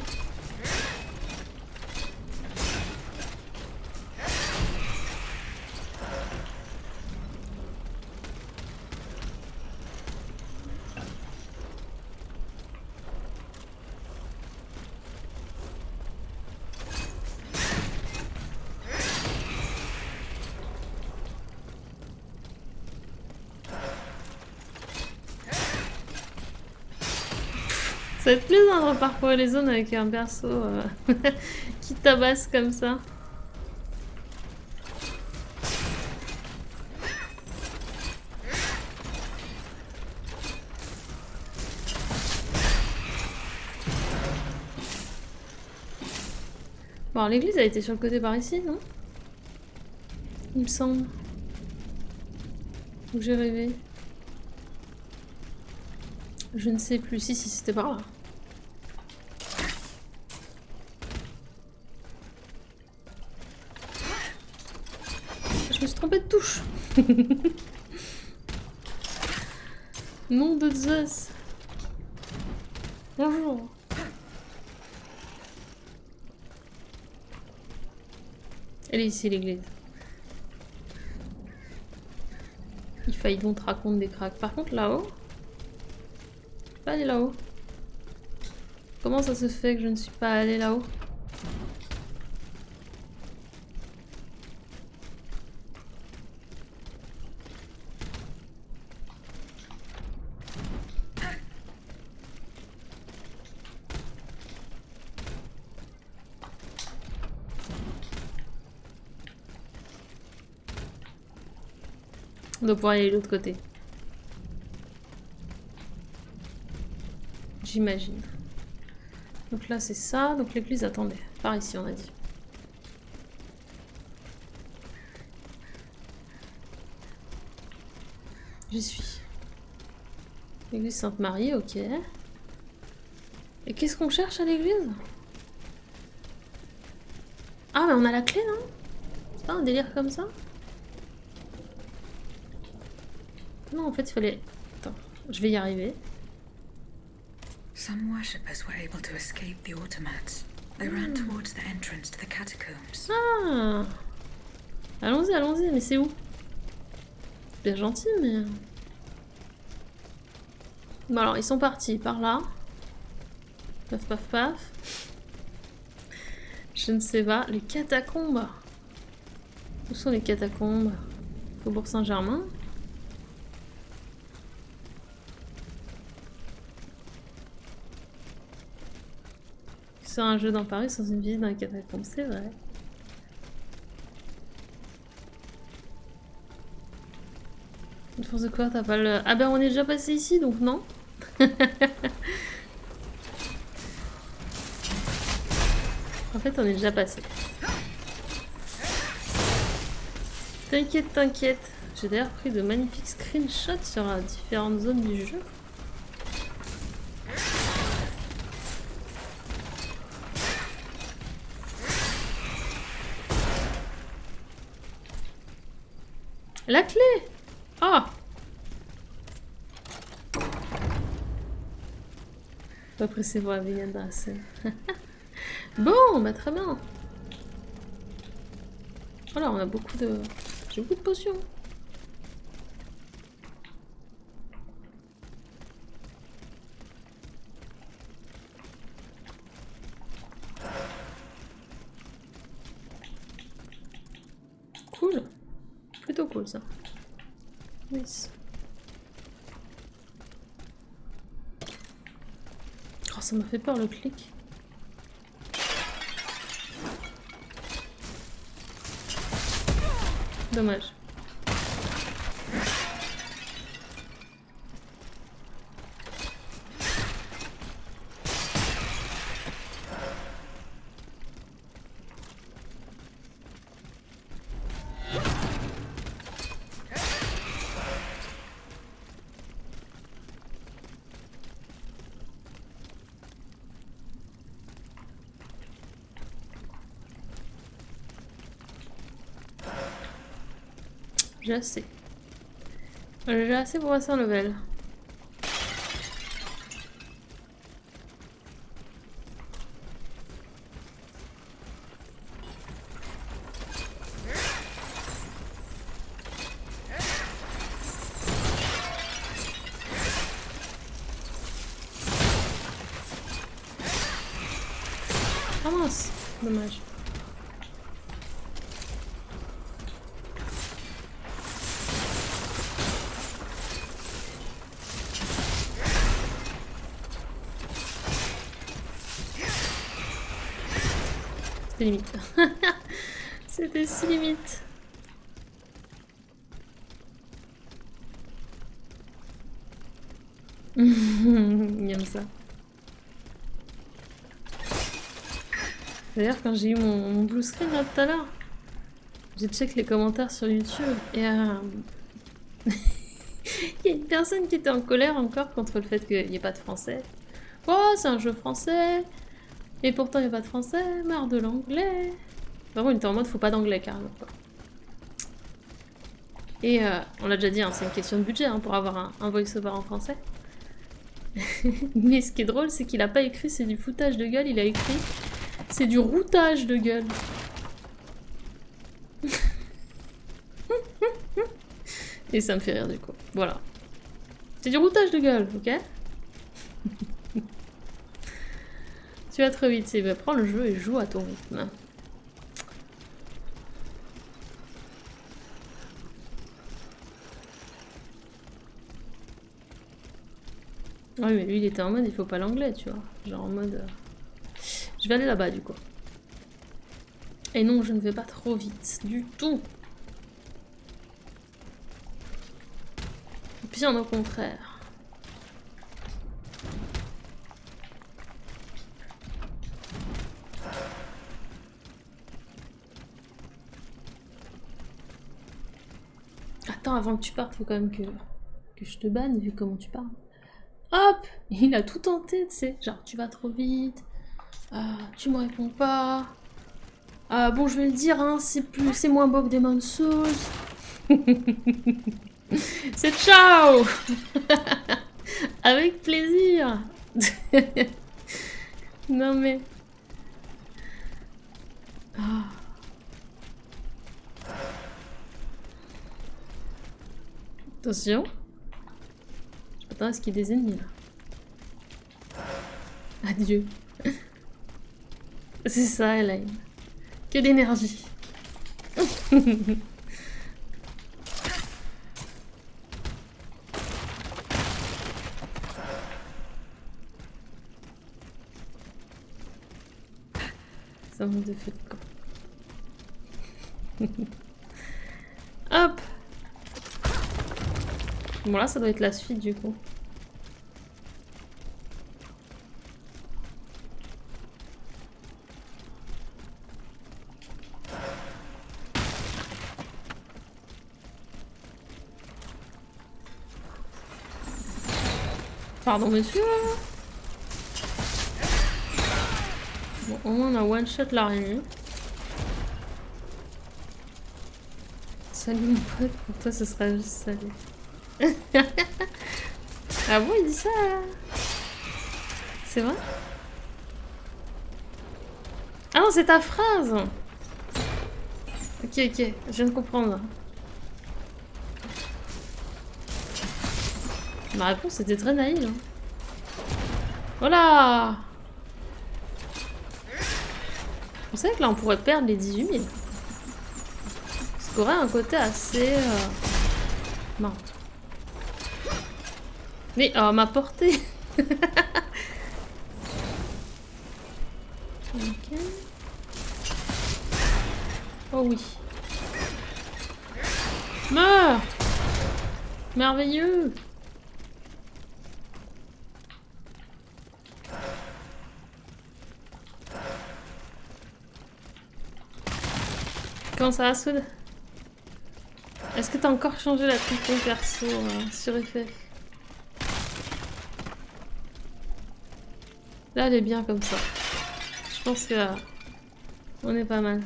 Ça va être plaisant de reparcourir les zones avec un perso qui tabasse comme ça. Bon, alors l'église a été sur le côté par ici, non? Il me semble. Ou j'ai rêvé. Je ne sais plus. Si, c'était par là. Je me suis trompée de touche. Nom de Zeus. Bonjour. Elle est ici, l'église. Il faille donc te raconter des cracks. Par contre, là-haut... Je peux pas aller là-haut. Comment ça se fait que je ne suis pas allée là-haut? On doit pouvoir y aller de l'autre côté. J'imagine. Donc là c'est ça. Donc l'église, attendez. Par ici on a dit. J'y suis. L'église Sainte-Marie, ok. Et qu'est-ce qu'on cherche à l'église? Ah mais on a la clé, non? C'est pas un délire comme ça? Non, en fait, il fallait... Attends, je vais y arriver. Some worshippers were able to escape the automats. They ran towards the entrance to the catacombs. Ah. Allons-y, allons-y, mais c'est où? Bien gentil, mais... Bon alors, ils sont partis par là. Paf, paf, paf. Je ne sais pas. Les catacombes. Où sont les catacombes? Faubourg Saint-Germain. C'est un jeu dans Paris sans une visite dans les catacombes, c'est vrai. Une force de quoi? T'as pas le... Ah ben on est déjà passé ici, donc non. En fait, on est déjà passé. T'inquiète, t'inquiète. J'ai d'ailleurs pris de magnifiques screenshots sur différentes zones du jeu. La clé! Ah! Pas pressé pour la vegan dans la scène. Bon, bah très bien. Voilà, on a beaucoup de... J'ai beaucoup de potions. Cool. Plutôt cool ça. Nice. Oh, ça m'a fait peur le clic. Dommage. J'ai assez. J'ai assez pour passer un level. Ah mince, dommage. C'était limite. C'était si limite. Il aime ça. D'ailleurs, quand j'ai eu mon blue screen là tout à l'heure, j'ai check les commentaires sur YouTube et il y a une personne qui était en colère encore contre le fait qu'il n'y ait pas de français. Oh, c'est un jeu français! Et pourtant, il n'y a pas de français, marre de l'anglais. Vraiment, il était en mode, faut pas d'anglais, carrément. Quoi. Et on l'a déjà dit, hein, c'est une question de budget hein, pour avoir un voice-over en français. Mais ce qui est drôle, c'est qu'il a pas écrit c'est du foutage de gueule, il a écrit c'est du routage de gueule. Et ça me fait rire du coup. Voilà. C'est du routage de gueule, ok? Tu vas trop vite, c'est prends le jeu et joue à ton rythme. Oui, mais lui il était en mode il faut pas l'anglais, tu vois. Genre en mode. Je vais aller là-bas du coup. Et non, je ne vais pas trop vite du tout. Bien au contraire. Attends, avant que tu partes, faut quand même que je te banne vu comment tu parles. Hop! Il a tout tenté, tu sais. Genre, tu vas trop vite. Tu me réponds pas. Bon, je vais le dire, hein, c'est moins beau que Demon's Souls. C'est ciao. Avec plaisir. Non mais... Ah. Attention. Je m'attends à ce qu'il y ait des ennemis là. Adieu. C'est ça, Elaine. Que d'énergie. Ça manque de feu de camp. Hop. Bon là ça doit être la suite du coup. Pardon monsieur. Bon, au moins on a one shot l'araignée. Salut mon pote, pour toi ce sera juste salut. Ah bon il dit ça? C'est vrai? Ah non c'est ta phrase. Ok ok, je viens de comprendre. Ma réponse était très naïve. Hein. Voilà. Vous savez que là on pourrait perdre les 18 000. Parce qu'il y aurait un côté assez... Non. Mais à ma portée. Ok. Oh oui. Meurs. Merveilleux. Comment ça va, Soud? Est-ce que t'as encore changé la tenue de ton perso sur FF? Là, elle est bien comme ça. Je pense que on est pas mal.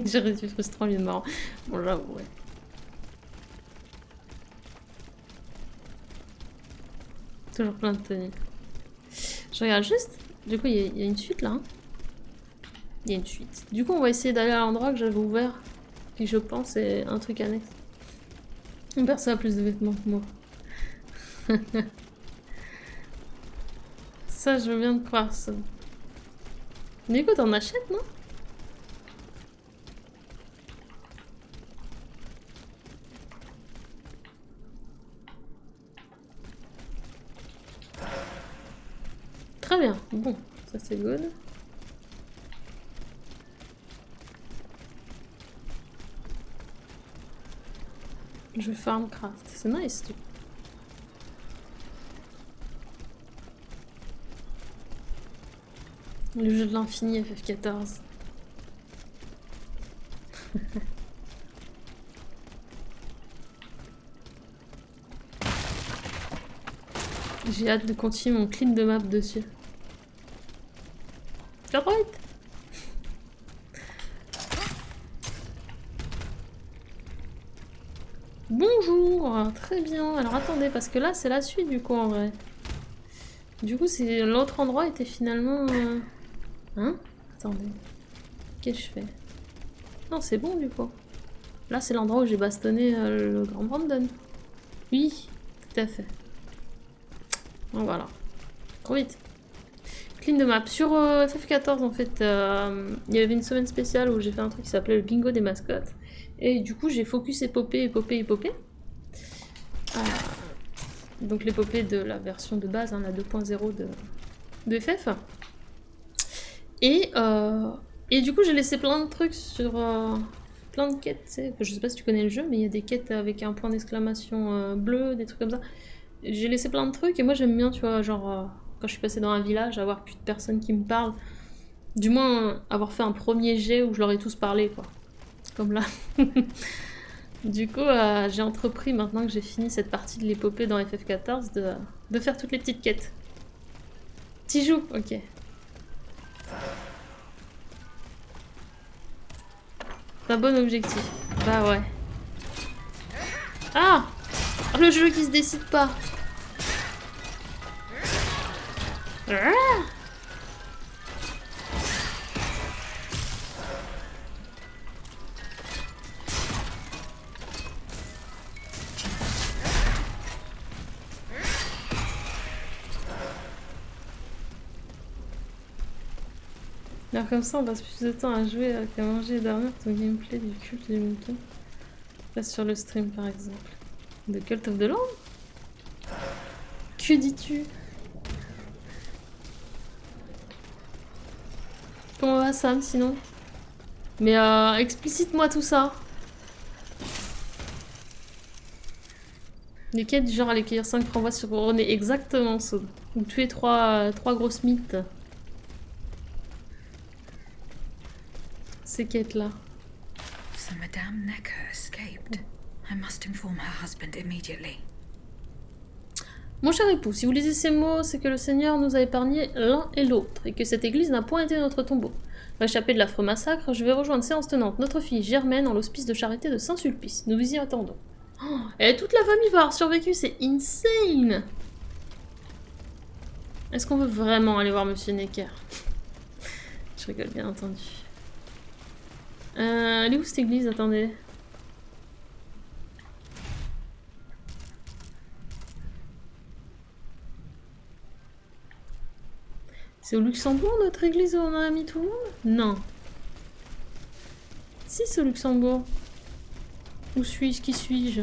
J'ai réussi frustrant, il est marrant. Bon, j'avoue, ouais. Toujours plein de tenues. Je regarde juste. Du coup, il y a une suite là. Hein. Il y a une suite. Du coup, on va essayer d'aller à l'endroit que j'avais ouvert. Qui, je pense, est un truc annexe. Personne a plus de vêtements que moi. Ça, je viens de croire ça. Mais écoute, on achète, non? Très bien. Bon, ça c'est good. Je farm craft. C'est nice, tu. Le jeu de l'infini FF14. J'ai hâte de continuer mon clean de map dessus. Droite. Bonjour, très bien. Alors attendez, parce que là c'est la suite du coup en vrai. Du coup c'est l'autre endroit était finalement... Hein? Attendez. Qu'est-ce que je fais? Non c'est bon du coup. Là c'est l'endroit où j'ai bastonné le grand Brandon. Oui, tout à fait. Donc voilà. Trop vite. Clean de map. Sur FF14 en fait, il y avait une semaine spéciale où j'ai fait un truc qui s'appelait le bingo des mascottes. Et du coup j'ai focus épopée. Donc l'épopée de la version de base, hein, la 2.0 de FF. Et du coup j'ai laissé plein de trucs sur... plein de quêtes, tu sais. Je sais pas si tu connais le jeu, mais il y a des quêtes avec un point d'exclamation bleu, des trucs comme ça. J'ai laissé plein de trucs et moi j'aime bien, tu vois, genre... quand je suis passée dans un village, avoir plus de personnes qui me parlent. Du moins, avoir fait un premier jet où je leur ai tous parlé, quoi. Comme là. Du coup, j'ai entrepris, maintenant que j'ai fini cette partie de l'épopée dans FF14, de faire toutes les petites quêtes. T'y joues? Ok. C'est un bon objectif. Bah ouais. Ah! Le jeu qui se décide pas. Ah! Alors comme ça on passe plus de temps à jouer qu'à manger et dormir. Ton gameplay du culte du mouton. Passe sur le stream par exemple. De Cult of the Lamb. Que dis-tu? Comment va Sam sinon? Mais explicite-moi tout ça. Les quêtes du genre aller cueillir 5 renvois sur René exactement ça. Ou tuer 3 grosses mythes. Ces quêtes là. So Madame Necker escaped. I must inform her husband immediately. Mon cher époux, si vous lisez ces mots, c'est que le Seigneur nous a épargnés l'un et l'autre, et que cette église n'a point été notre tombeau. Pour échapper de l'affreux massacre, je vais rejoindre séance tenante notre fille Germaine en l'hospice de charité de Saint-Sulpice. Nous vous y attendons. Oh, et toute la famille va avoir survécu, c'est insane! Est-ce qu'on veut vraiment aller voir Monsieur Necker? Je rigole bien entendu. Elle est où cette église? Attendez. C'est au Luxembourg notre église où on a mis tout le monde? Non. Si c'est au Luxembourg. Où suis-je? Qui suis-je?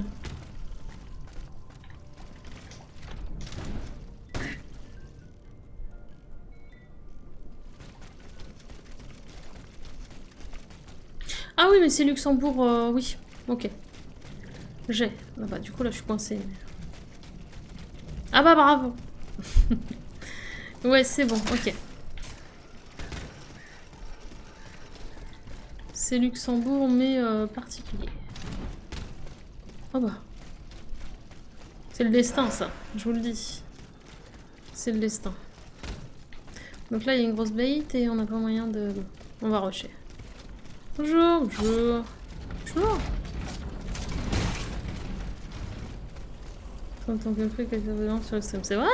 Ah oui mais c'est Luxembourg, oui. Ok. J'ai. Ah bah du coup là je suis coincée. Ah bah bravo. Ouais c'est bon, ok. C'est Luxembourg mais particulier. Oh bah. C'est le destin ça, je vous le dis. C'est le destin. Donc là il y a une grosse bait et on n'a pas moyen de... On va rusher. Bonjour, bonjour. Bonjour. Quand on fait quelques événements sur le stream, c'est vrai?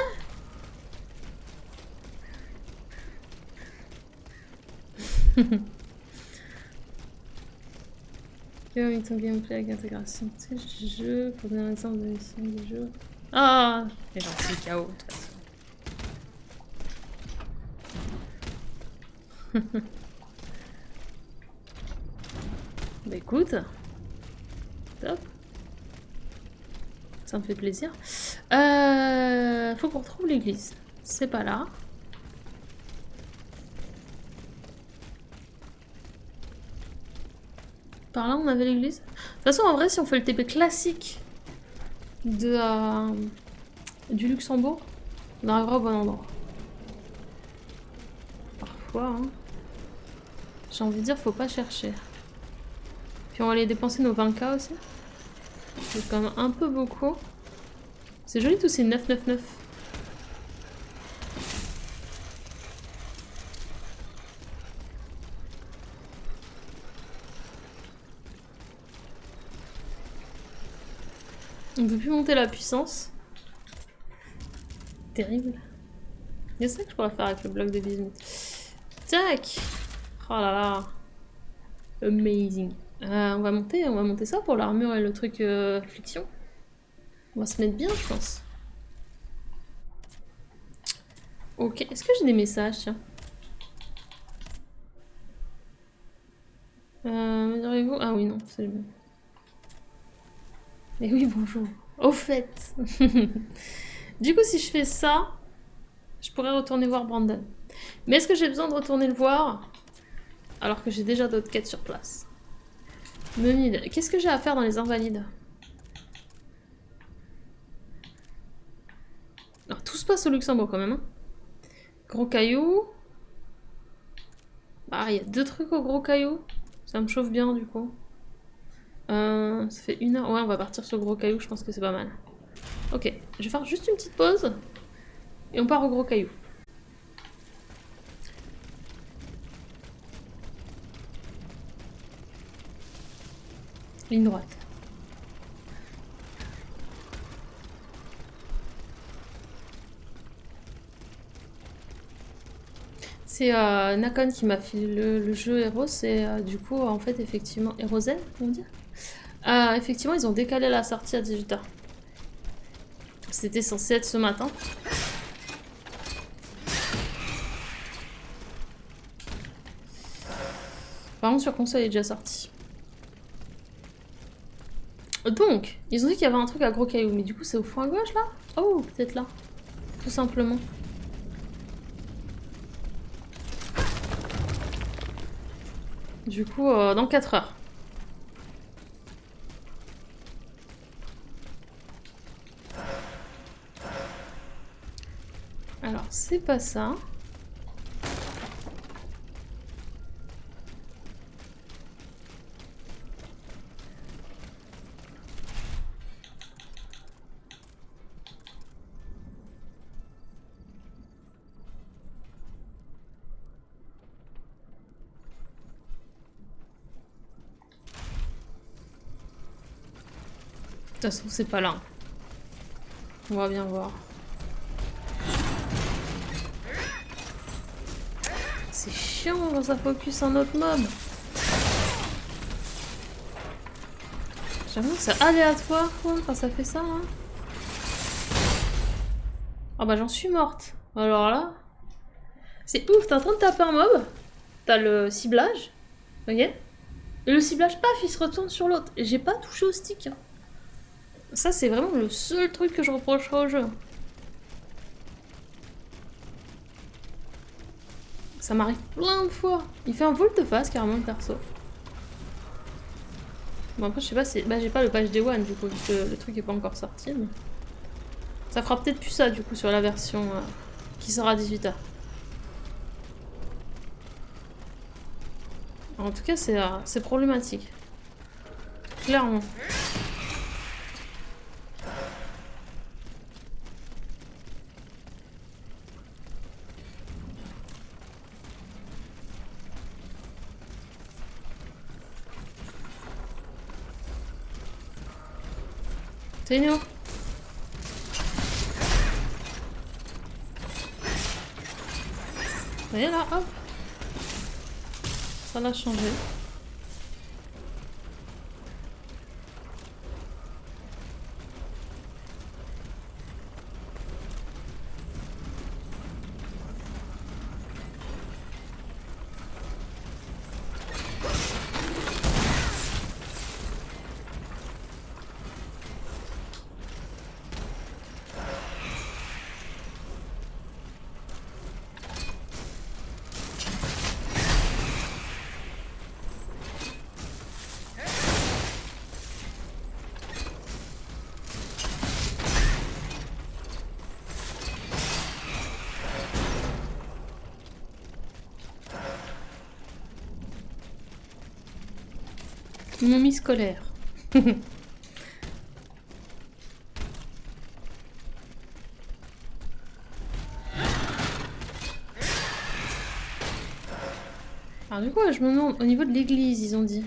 Avec ton gameplay avec intégration de ces jeux, pour donner un exemple de mission du jeu. Ah, c'est gentil, KO de toute façon. Bah écoute, top. Ça me fait plaisir. Faut qu'on retrouve l'église. C'est pas là. Par là, on avait l'église. De toute façon, en vrai, si on fait le TP classique de, du Luxembourg, on arrivera au bon endroit. Parfois, hein. J'ai envie de dire, faut pas chercher. Puis on va aller dépenser nos 20K aussi. C'est quand même un peu beaucoup. C'est joli tous ces 999. On peut plus monter la puissance. Terrible. Il y a ça que je pourrais faire avec le bloc de bismuth. Tac. Oh là là. Amazing. On va monter ça pour l'armure et le truc affliction. On va se mettre bien, je pense. Ok. Est-ce que j'ai des messages, tiens? Vous ah oui, non, c'est le même. Mais oui, bonjour. Au fait. Du coup, si je fais ça, je pourrais retourner voir Brandon. Mais est-ce que j'ai besoin de retourner le voir alors que j'ai déjà d'autres quêtes sur place? Menu. Qu'est-ce que j'ai à faire dans les Invalides? Alors, tout se passe au Luxembourg quand même. Hein. Gros caillou. Ah, il y a 2 trucs au gros caillou. Ça me chauffe bien du coup. Ça fait 1 heure. Ouais, on va partir sur le gros caillou, je pense que c'est pas mal. Ok, je vais faire juste une petite pause. Et on part au gros caillou. Ligne droite. C'est Nakon qui m'a filé le jeu Heroes et du coup en fait effectivement Herozen on dit effectivement ils ont décalé la sortie à 18h. C'était censé être ce matin. Par contre sur console il est déjà sorti. Donc, ils ont dit qu'il y avait un truc à gros caillou, mais du coup c'est au fond à gauche là? Oh, peut-être là. Tout simplement. Du coup, dans 4 heures. Alors, c'est pas ça. De toute façon, c'est pas là. On va bien voir. C'est chiant quand ça focus un autre mob. J'avoue que c'est aléatoire quoi, quand ça fait ça. Hein. Ah bah j'en suis morte. Alors là... C'est ouf, t'es en train de taper un mob. T'as le ciblage. Ok. Et le ciblage, paf, il se retourne sur l'autre. Et j'ai pas touché au stick. Hein. Ça, c'est vraiment le seul truc que je reprocherai au jeu. Ça m'arrive plein de fois. Il fait un volte-face carrément le perso. Bon après je sais pas si... Bah j'ai pas le patch Day One du coup, vu que le truc est pas encore sorti. Mais... Ça fera peut-être plus ça du coup sur la version qui sera à 18h. En tout cas c'est problématique. Clairement. C'est nous. Vous voyez là, hop. Ça l'a changé. Momie scolaire. Alors du coup, je me demande, au niveau de l'église, ils ont dit.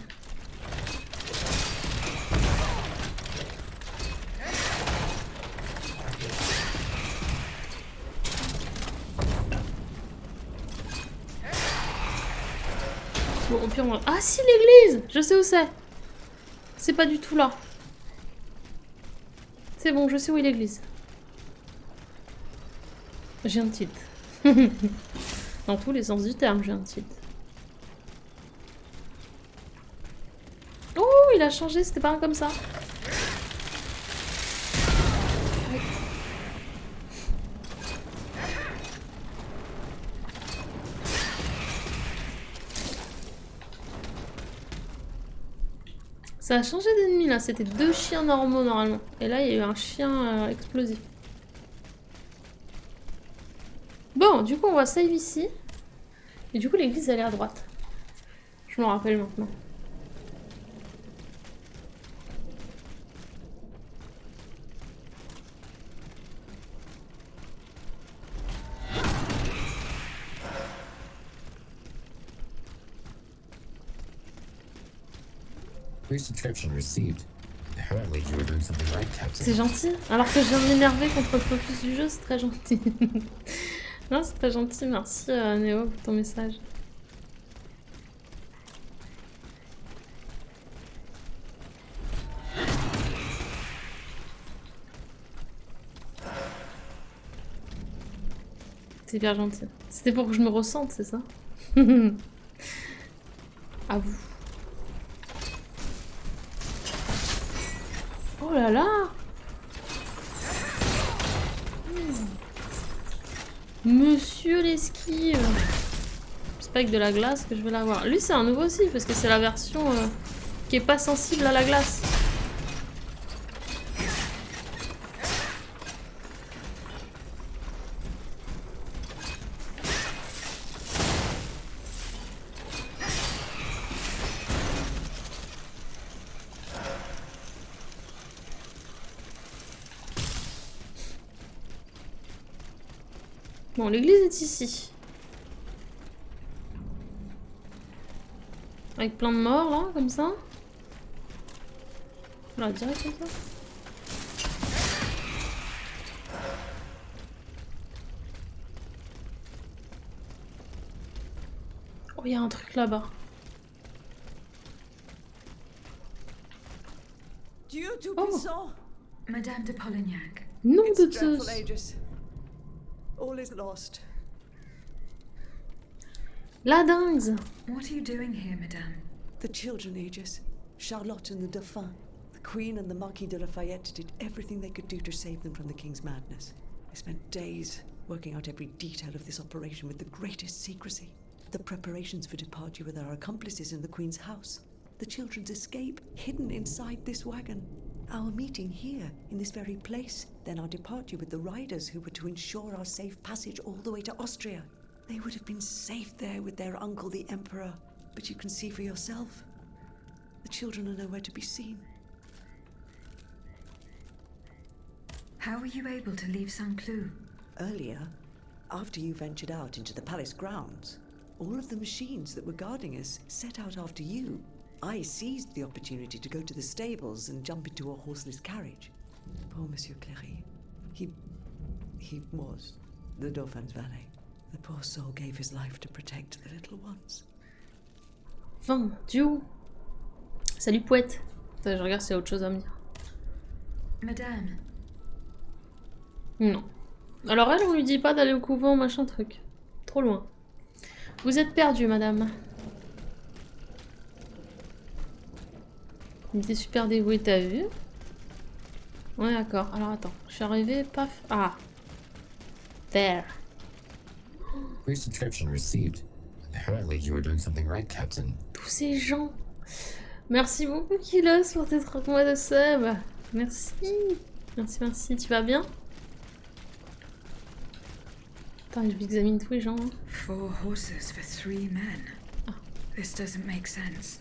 Bon, au pire, on va... Ah si, l'église! Je sais où c'est. C'est pas du tout là. C'est bon, je sais où est l'église. J'ai un tilt. Dans tous les sens du terme, j'ai un tilt. Oh, il a changé, c'était pas un comme ça. Ça a changé d'ennemi là, c'était 2 chiens normaux normalement. Et là il y a eu un chien explosif. Bon, du coup on va save ici. Et du coup l'église elle est à droite. Je m'en rappelle maintenant. Resubscription received. Apparently you were doing something right, Captain. C'est gentil. Alors que je viens de m'énerver contre le focus du jeu, c'est très gentil. Non, c'est très gentil. Merci Néo pour ton message. C'est hyper gentil. C'était pour que je me ressente, c'est ça? À vous. Oh là là! Monsieur l'esquive! C'est pas avec de la glace que je vais l'avoir. Lui, c'est un nouveau aussi, parce que c'est la version qui est pas sensible à la glace. Bon, l'église est ici. Avec plein de morts, là, comme ça. Voilà, direct comme ça. Oh, il y a un truc là-bas. Dieu Tout-Puissant! Madame de Polignac. Nom de It's dreadful, Zeus. Aegis. All is lost. La dingue! What are you doing here, Madame? The children, Aegis. Charlotte and the Dauphin. The Queen and the Marquis de Lafayette did everything they could do to save them from the King's madness. They spent days working out every detail of this operation with the greatest secrecy. The preparations for departure with our accomplices in the Queen's house. The children's escape, hidden inside this wagon. Our meeting here, in this very place. Then our departure with the riders who were to ensure our safe passage all the way to Austria. They would have been safe there with their uncle, the Emperor. But you can see for yourself. The children are nowhere to be seen. How were you able to leave Saint-Cloud? Earlier, after you ventured out into the palace grounds, all of the machines that were guarding us set out after you. I seized the opportunity to go to the stables and jump into a horseless carriage. Poor Monsieur Cléry. He was the Dauphin's valet. The poor soul gave his life to protect the little ones. Enfin, Dieu. Salut Pouette. Attends, je regarde s'il y a autre chose à me dire. Madame. Non. Alors elle, on lui dit pas d'aller au couvent, machin truc. Trop loin. Vous êtes perdue, madame. Il était super dévoué, t'as vu? Ouais, d'accord. Alors attends, je suis arrivée, paf. Ah. There. Resubscription received. Apparently you were doing something right, Captain. Tous ces gens. Merci beaucoup, Kilos, pour tes 30 mois de sub. Merci. Merci, merci. Tu vas bien? Attends, je examine tous les gens. Hein. 4 horses for 3 men. Ah. This doesn't make sense.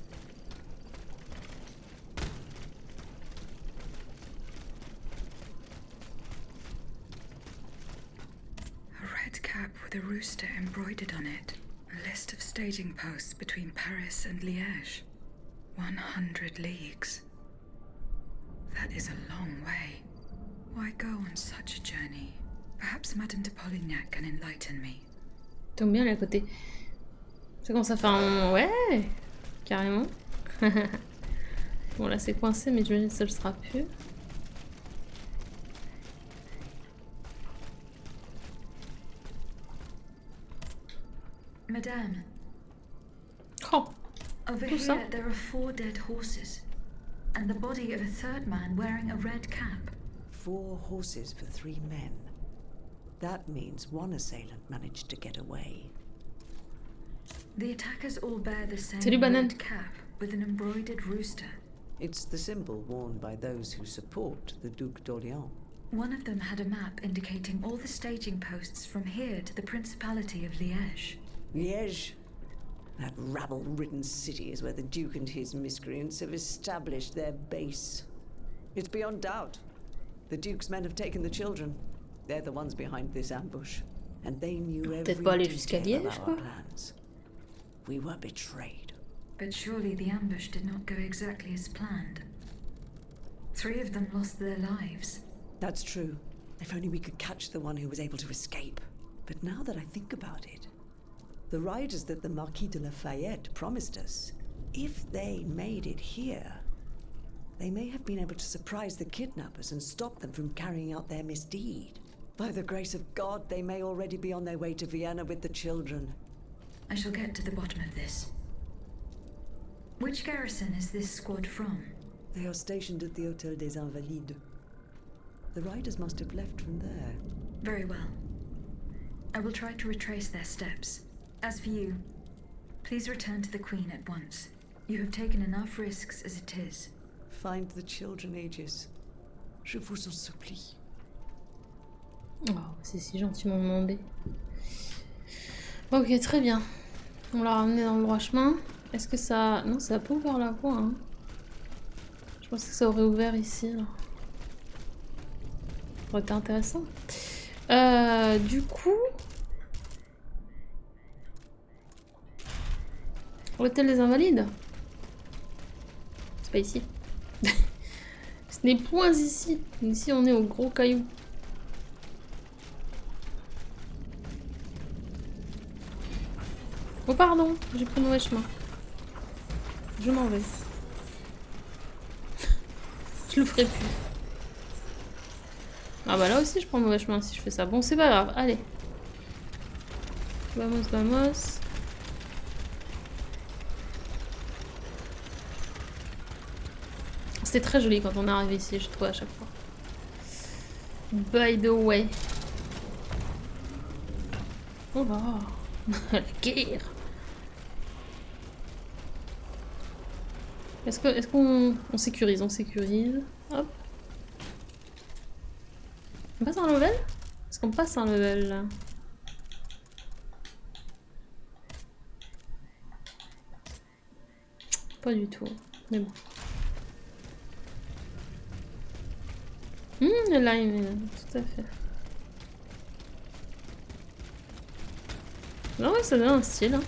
A red cap with a rooster embroidered on it. A list of staging posts between Paris and Liège. 100 leagues. That is a long way. Why go on such a journey? Perhaps Madame de Polignac can enlighten me. Tombe bien, elle est à côté. Ça commence à faire un... Ouais, carrément. Bon, là, c'est coincé, mais je me dis que ça le sera plus. Madame. Oh, Over tout here, ça. there are 4 dead horses. And the body of a 3rd man wearing a red cap. 4 horses for 3 men. That means one assailant managed to get away. The attackers all bear the same Salut, banane. red cap with an embroidered rooster. It's the symbol worn by those who support the Duc d'Orléans. One of them had a map indicating all the staging posts from here to the Principality of Liège. Liège? That rabble-ridden city is where the Duke and his miscreants have established their base. It's beyond doubt. The Duke's men have taken the children. They're the ones behind this ambush. And they knew every Peut-être pas aller jusqu'à detail Liège, of quoi. our plans. We were betrayed. But surely the ambush did not go exactly as planned. 3 of them lost their lives. That's true. If only we could catch the one who was able to escape. But now that I think about it, the riders that the Marquis de Lafayette promised us, if they made it here, they may have been able to surprise the kidnappers and stop them from carrying out their misdeed. By the grace of God, they may already be on their way to Vienna with the children. I shall get to the bottom of this. Which garrison is this squad from? They are stationed at the Hôtel des Invalides. The riders must have left from there. Very well. I will try to retrace their steps. As for you, please return to the Queen at once. You have taken enough risks as it is. Find the children, Aegis. Je vous en supplie. Oh, c'est si gentiment demandé. Ok, très bien. On l'a ramené dans le droit chemin. Est-ce que ça... Non, ça n'a pas ouvert la voie. Hein. Je pense que ça aurait ouvert ici. Là. Ça aurait été intéressant. Du coup... L'hôtel des Invalides. C'est pas ici. Ce n'est point ici. Ici, on est au gros caillou. Oh pardon, j'ai pris le mauvais chemin. Je m'en vais. Je le ferai plus. Ah bah là aussi je prends le mauvais chemin si je fais ça. Bon c'est pas grave, allez. Vamos, vamos. C'était très joli quand on est arrivé ici, je trouve à chaque fois. By the way. Oh là. La guerre. Est-ce qu'on sécurise? On sécurise. Hop. On passe un level? Est-ce qu'on passe un level là? Pas du tout. Mais bon. Là, tout à fait. Non, ouais, ça donne un style. Hein.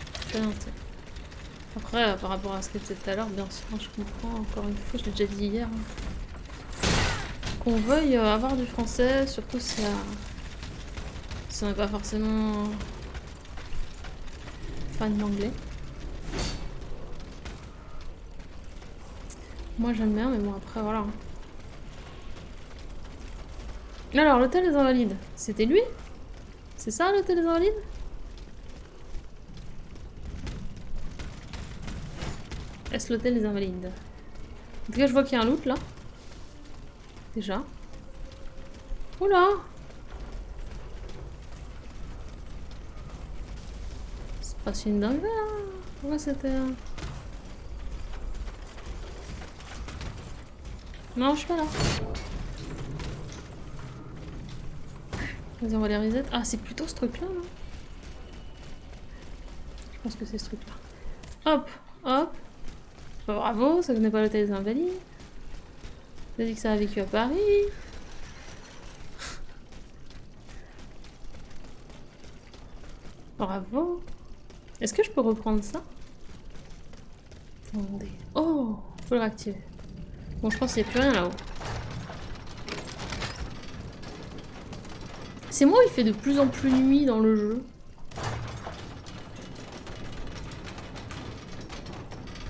Après, par rapport à ce que c'était tout à l'heure, bien sûr, je comprends. Encore une fois, je l'ai déjà dit hier. Hein. Qu'on veuille avoir du français, surtout si on n'est pas forcément fan d'anglais. Moi, j'aime bien, mais bon, après, voilà. Alors, l'hôtel des Invalides, c'était lui? C'est ça, l'hôtel des Invalides? Est-ce l'hôtel des Invalides? En tout cas, je vois qu'il y a un loot là. Déjà. Oula! C'est pas une dingue là. Pourquoi c'était. Non, je suis pas là. Vas-y, on va les reset. Ah, c'est plutôt ce truc là, non? Je pense que c'est ce truc là. Hop, hop. Bravo, ça venait pas l'hôtel des Invalides. T'as dit que ça a vécu à Paris. Bravo. Est-ce que je peux reprendre ça? Attendez. Oh, faut le réactiver. Bon, je pense qu'il n'y a plus rien là-haut. C'est moi, il fait de plus en plus nuit dans le jeu.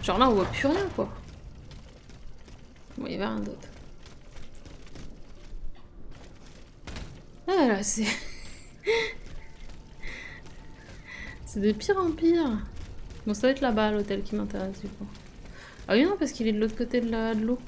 Genre là, on voit plus rien, quoi. Bon, il y avait rien d'autre. Ah là, c'est... c'est de pire en pire. Bon, ça va être là-bas, l'hôtel qui m'intéresse, du coup. Ah oui, non, parce qu'il est de l'autre côté de l'eau.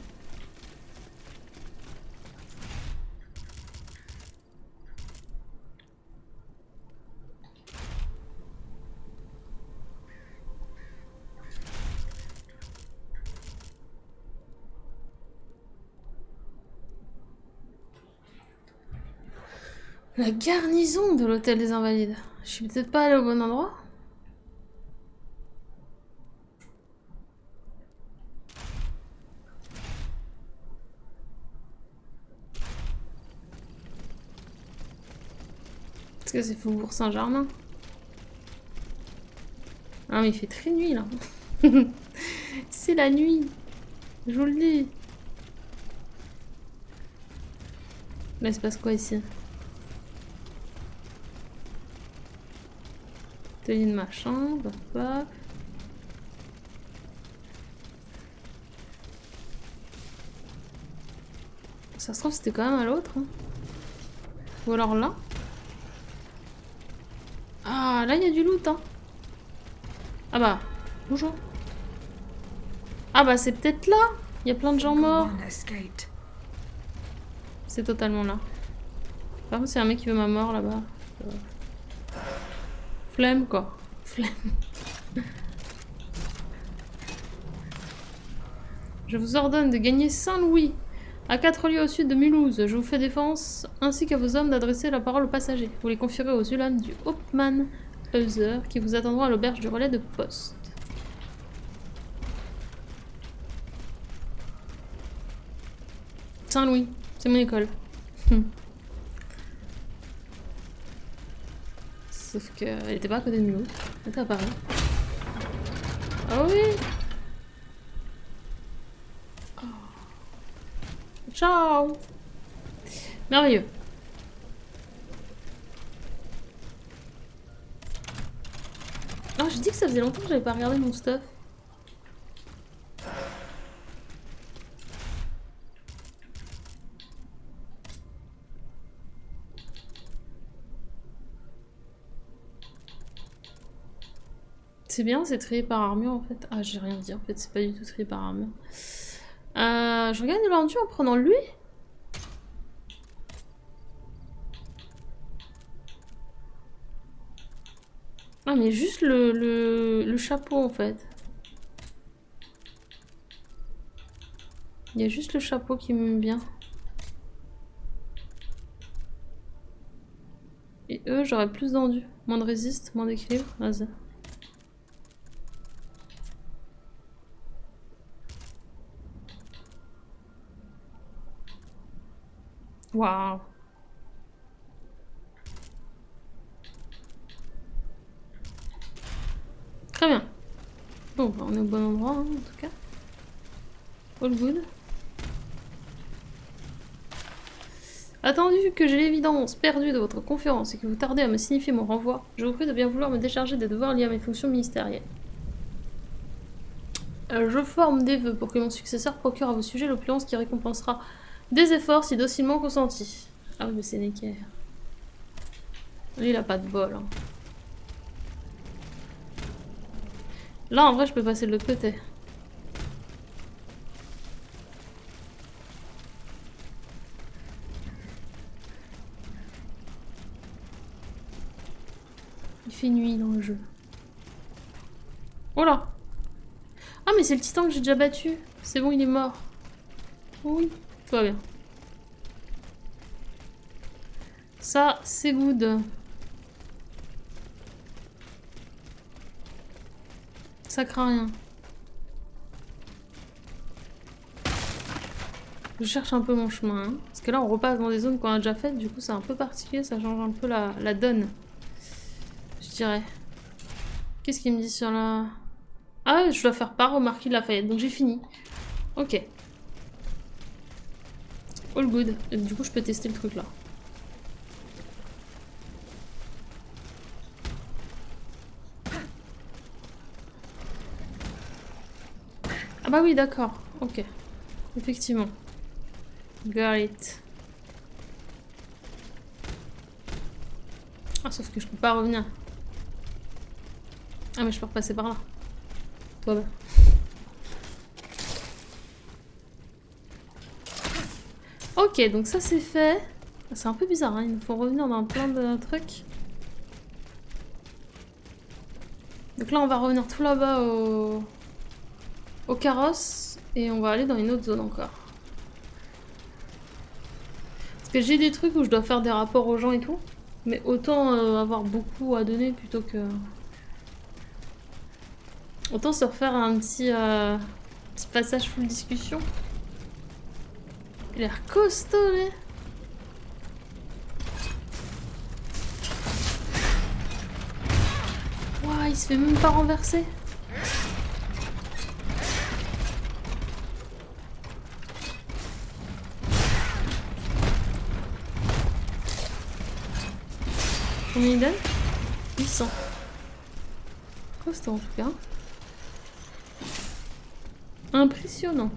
La garnison de l'hôtel des Invalides. Je suis peut-être pas allée au bon endroit. Est-ce que c'est Faubourg Saint-Germain? Ah mais il fait très nuit là. C'est la nuit. Je vous le dis. Là, il se passe quoi ici? Atelier de ma chambre, paf. Ça se trouve, c'était quand même à l'autre. Hein. Ou alors là. Ah, là, il y a du loot. Hein. Ah bah, bonjour. Ah bah, c'est peut-être là. Il y a plein de gens morts. C'est totalement là. Par contre, c'est un mec qui veut ma mort là-bas. Flemme, quoi. Flemme. Je vous ordonne de gagner Saint-Louis. À 4 lieues au sud de Mulhouse, je vous fais défense, ainsi qu'à vos hommes d'adresser la parole aux passagers. Vous les confierez aux Ulan du Hauptmann Hauser, qui vous attendront à l'auberge du relais de poste. Saint-Louis, c'est mon école. Sauf qu'elle était pas à côté de Mulhouse, elle était à Paris. Ah oui! Ciao! Merveilleux. Non, j'ai dit que ça faisait longtemps que j'avais pas regardé mon stuff. C'est bien, c'est trié par armure en fait. Ah, j'ai rien dit en fait, c'est pas du tout trié par armure. Je regarde l'inventu en prenant lui. Ah, mais juste le chapeau en fait. Il y a juste le chapeau qui m'aime bien. Et eux, j'aurais plus d'endu. Moins de résiste, moins d'équilibre. Vas-y. Waouh. Très bien. Bon, bah, on est au bon endroit, hein, en tout cas. All good. Attendu que j'ai l'évidence perdue de votre conférence et que vous tardez à me signifier mon renvoi, je vous prie de bien vouloir me décharger des devoirs liés à mes fonctions ministérielles. Je forme des vœux pour que mon successeur procure à vos sujets l'opulence qui récompensera des efforts si docilement consentis. Ah oui, mais c'est Necker. Lui, il a pas de bol. Hein. Là, en vrai, je peux passer de l'autre côté. Il fait nuit dans le jeu. Oh là! Ah, mais c'est le titan que j'ai déjà battu. C'est bon, il est mort. Oui, tout va bien. Ça, c'est good. Ça craint rien. Je cherche un peu mon chemin. Hein, parce que là, on repasse dans des zones qu'on a déjà faites. Du coup, c'est un peu particulier. Ça change un peu la donne. Je dirais. Qu'est-ce qu'il me dit sur la... Ah, je dois faire part au marquis de Lafayette. Donc, j'ai fini. Ok. All good. Et du coup, je peux tester le truc là. Ah bah oui, d'accord. Ok. Effectivement. Got it. Ah, sauf que je peux pas revenir. Ah, mais je peux repasser par là. Toi, bah. Ok, donc ça c'est fait. C'est un peu bizarre, hein. Il nous faut revenir dans plein de trucs. Donc là, on va revenir tout là-bas au carrosse. Et on va aller dans une autre zone encore. Parce que j'ai des trucs où je dois faire des rapports aux gens et tout. Mais autant avoir beaucoup à donner plutôt que... Autant se refaire un petit passage full discussion. Il a l'air costaud, lui. Ouah, il se fait même pas renverser. Combien il donne 800. Costaud en tout cas. Impressionnant.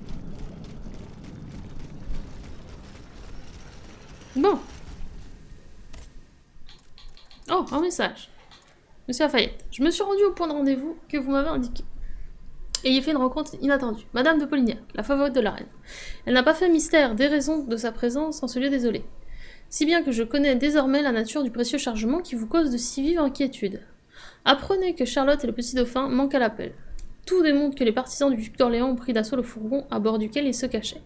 Bon. Oh, un message. Monsieur Lafayette, je me suis rendu au point de rendez-vous que vous m'avez indiqué. Et y ai fait une rencontre inattendue. Madame de Polignac, la favorite de la reine. Elle n'a pas fait mystère des raisons de sa présence en ce lieu désolé. Si bien que je connais désormais la nature du précieux chargement qui vous cause de si vives inquiétudes. Apprenez que Charlotte et le petit dauphin manquent à l'appel. Tout démontre que les partisans du duc d'Orléans ont pris d'assaut le fourgon à bord duquel ils se cachaient.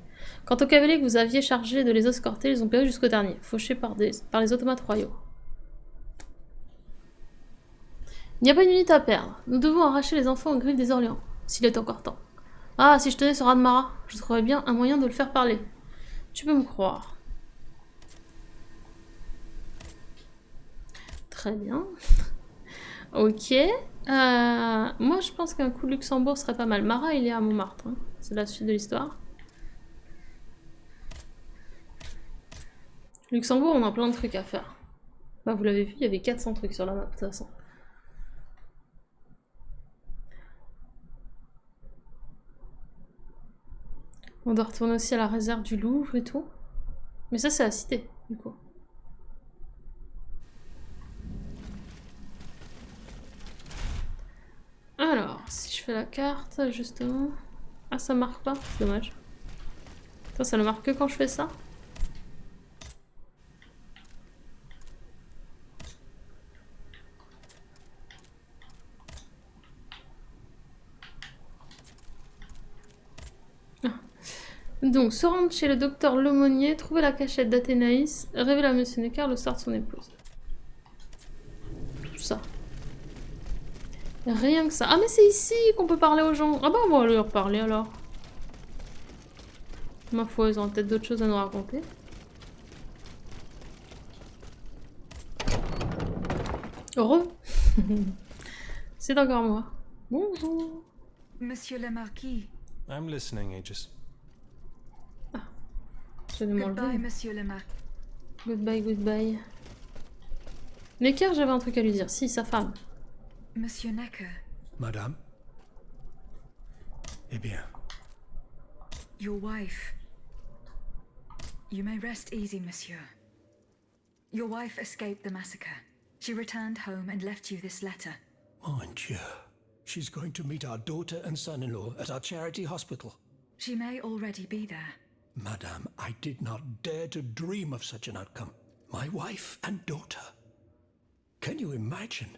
Quant aux cavaliers que vous aviez chargés de les escorter, ils ont péri jusqu'au dernier, fauchés par les automates royaux. Il n'y a pas une minute à perdre. Nous devons arracher les enfants aux griffes des Orléans, s'il est encore temps. Ah, si je tenais ce raz de Marat, je trouverais bien un moyen de le faire parler. Tu peux me croire. Très bien. Ok. Moi, je pense qu'un coup de Luxembourg serait pas mal. Marat, il est à Montmartre. Hein. C'est la suite de l'histoire. Luxembourg, on a plein de trucs à faire. Bah, vous l'avez vu, il y avait 400 trucs sur la map, de toute façon. On doit retourner aussi à la réserve du Louvre et tout. Mais ça, c'est la cité, du coup. Alors, si je fais la carte, justement... Ah, ça marque pas, c'est dommage. Ça le marque que quand je fais ça. Donc, se rendre chez le docteur Lemonnier, trouver la cachette d'Athénaïs, révéler à Monsieur Necker le sort de son épouse. Tout ça. Rien que ça. Ah, mais c'est ici qu'on peut parler aux gens. Ah bah, on va leur parler alors. Ma foi, ils auront peut-être d'autres choses à nous raconter. Heureux. C'est encore moi. Bonjour. Monsieur le Marquis. I'm listening, Aegis. Je vais Goodbye, m'enlever. Monsieur le Marquis. Goodbye, goodbye. Necker, j'avais un truc à lui dire. Si, sa femme. Monsieur Necker. Madame? Eh bien. Your wife. You may rest easy, monsieur. Your wife escaped the massacre. She returned home and left you this letter. Mon Dieu. She's going to meet our daughter and son-in-law at our charity hospital. She may already be there. Madame, I did not dare to dream of such an outcome. My wife and daughter. Can you imagine?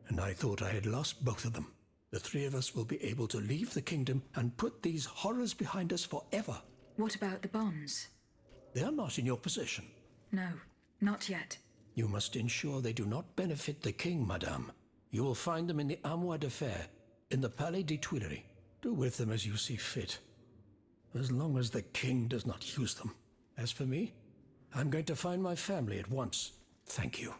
And I thought I had lost both of them. The three of us will be able to leave the kingdom and put these horrors behind us forever. What about the bonds? They are not in your possession. No, not yet. You must ensure they do not benefit the king, madame. You will find them in the Armoire de Fer, in the Palais des Tuileries. Do with them as you see fit. As long as the king does not use them. As for me, I'm going to find my family at once. Thank you.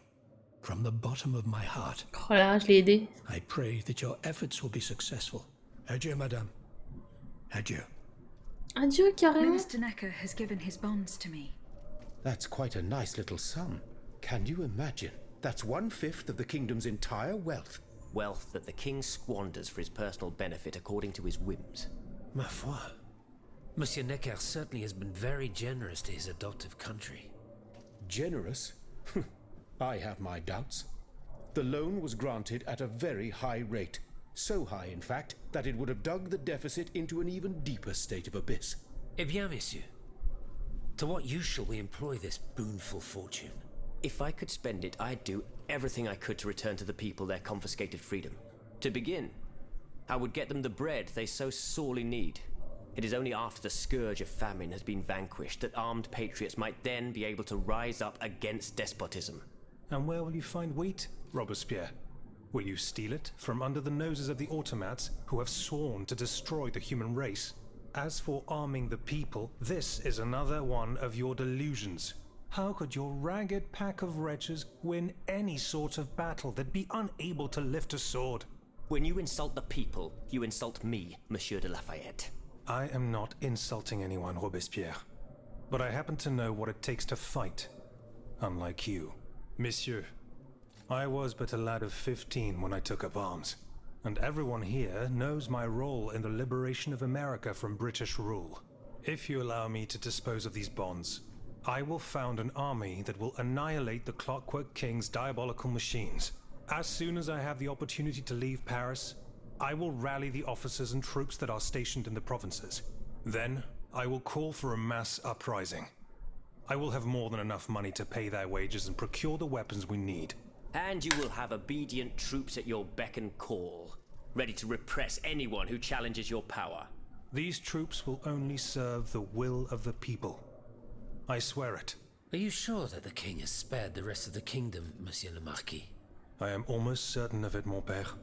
From the bottom of my heart. Oh là, je l'ai aidé. I pray that your efforts will be successful. Adieu, madame. Adieu. Adieu, carrément. Minister Necker has given his bonds to me. That's quite a nice little sum. Can you imagine? That's 1/5 of the kingdom's entire wealth. Wealth that the king squanders for his personal benefit according to his whims. Ma foi. Monsieur Necker certainly has been very generous to his adoptive country. Generous? I have my doubts. The loan was granted at a very high rate. So high, in fact, that it would have dug the deficit into an even deeper state of abyss. Eh bien, messieurs, to what use shall we employ this boonful fortune? If I could spend it, I'd do everything I could to return to the people their confiscated freedom. To begin, I would get them the bread they so sorely need. It is only after the scourge of famine has been vanquished that armed patriots might then be able to rise up against despotism. And where will you find wheat, Robespierre? Will you steal it from under the noses of the automats who have sworn to destroy the human race? As for arming the people, this is another one of your delusions. How could your ragged pack of wretches win any sort of battle that'd be unable to lift a sword? When you insult the people, you insult me, Monsieur de Lafayette. I am not insulting anyone, Robespierre. But I happen to know what it takes to fight. Unlike you. Messieurs, I was but a lad of 15 when I took up arms, and everyone here knows my role in the liberation of America from British rule. If you allow me to dispose of these bonds, I will found an army that will annihilate the Clockwork King's diabolical machines. As soon as I have the opportunity to leave Paris, I will rally the officers and troops that are stationed in the provinces. Then, I will call for a mass uprising. I will have more than enough money to pay their wages and procure the weapons we need. And you will have obedient troops at your beck and call, ready to repress anyone who challenges your power. These troops will only serve the will of the people. I swear it. Are you sure that the king has spared the rest of the kingdom, Monsieur le Marquis? I am almost certain of it, mon père.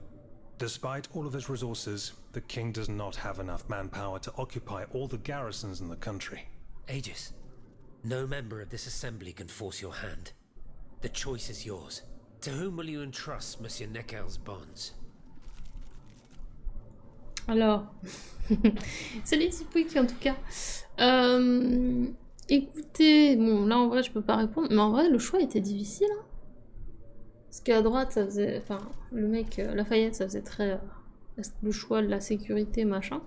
Despite all of his resources, the king does not have enough manpower to occupy all the garrisons in the country. Aegis, no member of this assembly can force your hand. The choice is yours. To whom will you entrust Monsieur Neckar's bonds? Alors, c'est les Tipwiki en tout cas. Écoutez, bon là en vrai je peux pas répondre, mais en vrai le choix était difficile. Hein. Parce qu'à droite ça faisait, enfin le mec Lafayette ça faisait très le choix de la sécurité machin.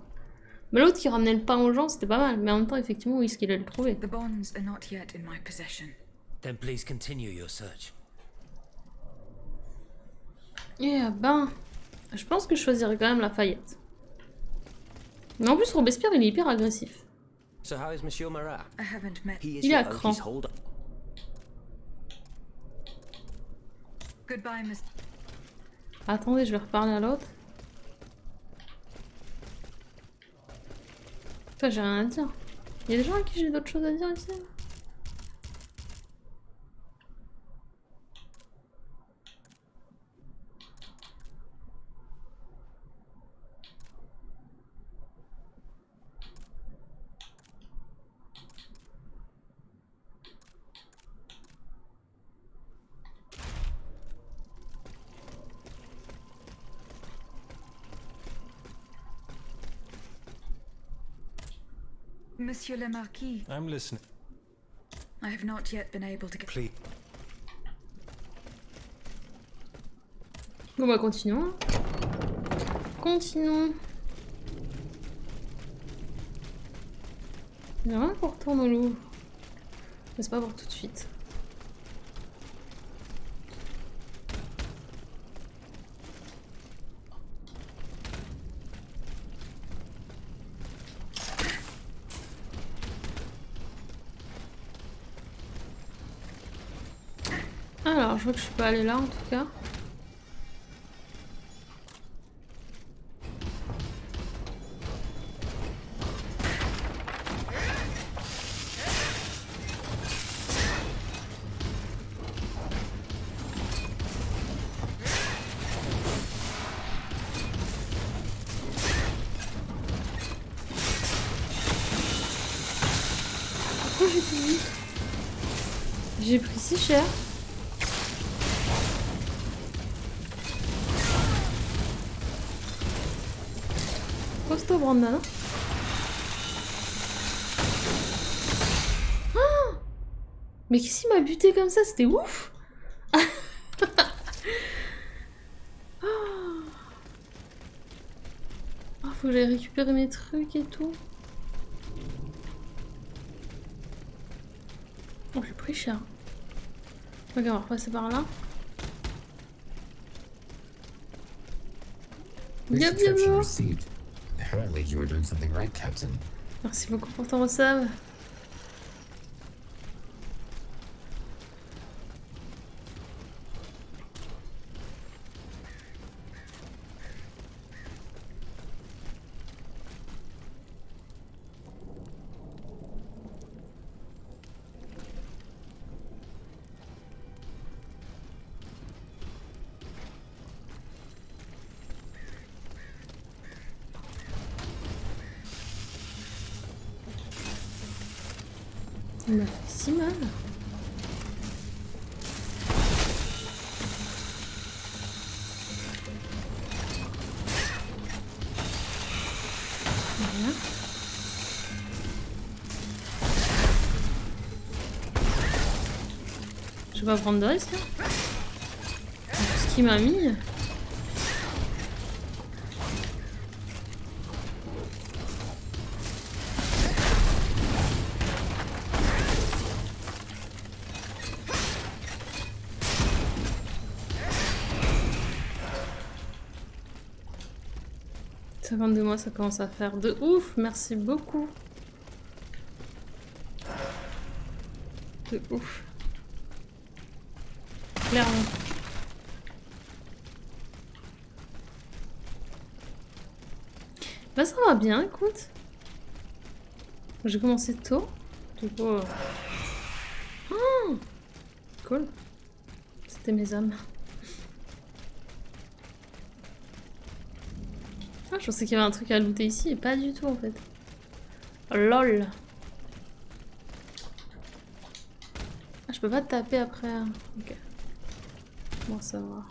Mais l'autre qui ramenait le pain aux gens c'était pas mal, mais en même temps effectivement où est-ce qu'il allait le trouver? The bonds are not yet in my possession. Then please continue your search. Eh ben, je pense que je choisirais quand même Lafayette. Mais en plus Robespierre il est hyper agressif. So how is Monsieur Marat? I haven't met. He is Il est à your cran. Oki's holder. Goodbye, Miss. Attendez, je vais reparler à l'autre. Enfin, j'ai rien à dire. Il y a des gens à qui j'ai d'autres choses à dire ici. Monsieur le Marquis, I'm listening. I have not yet been able to get. Please. Bon bah continuons. Continuons. Il y a rien pour retourner au Louvre. Mais c'est pas pour tout de suite. Alors, je vois que je peux aller là en tout cas. Pourquoi j'ai tout vu? J'ai pris si cher. Costaud Brandon. Ah, mais qu'est-ce qui m'a buté comme ça? C'était ouf. Ah, faut que j'aille récupérer mes trucs et tout. Oh, j'ai pris cher. Ok, on va repasser par là. Bien, bien, bien. Apparently you were doing something right, Captain. Merci beaucoup pour ton resub. Il m'a fait si mal. Voilà. Je vais pas prendre de risque. Hein. ce qu'il m'a mis. De moi, ça commence à faire de ouf. Merci beaucoup. De ouf. Clairement. Bah ça va bien, écoute. J'ai commencé tôt. Du coup... Oh, cool. C'était mes âmes. Ah, je pensais qu'il y avait un truc à looter ici, et pas du tout en fait. Oh, lol. Ah, je peux pas te taper après. Ok. Bon, ça va.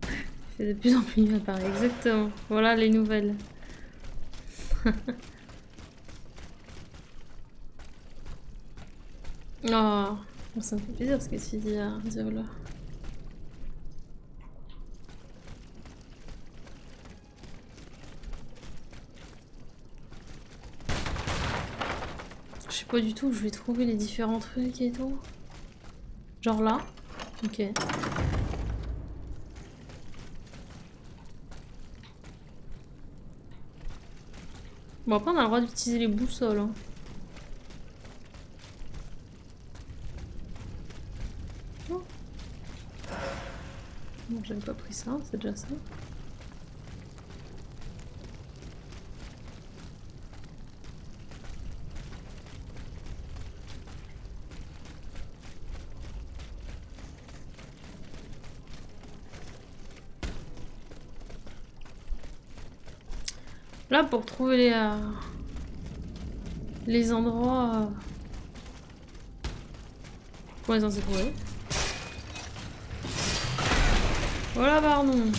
Il fait de plus en plus mieux, pareil. Exactement. Voilà les nouvelles. Oh, ça me fait plaisir ce que tu dis à Zéola. Je sais pas du tout où je vais trouver les différents trucs et tout. Genre là. Ok. Bon après on a le droit d'utiliser les boussoles. Hein. Oh. Bon, j'avais pas pris ça, c'est déjà ça. Là, pour trouver les endroits... Comment ils ont trouvé. Voilà, pardon.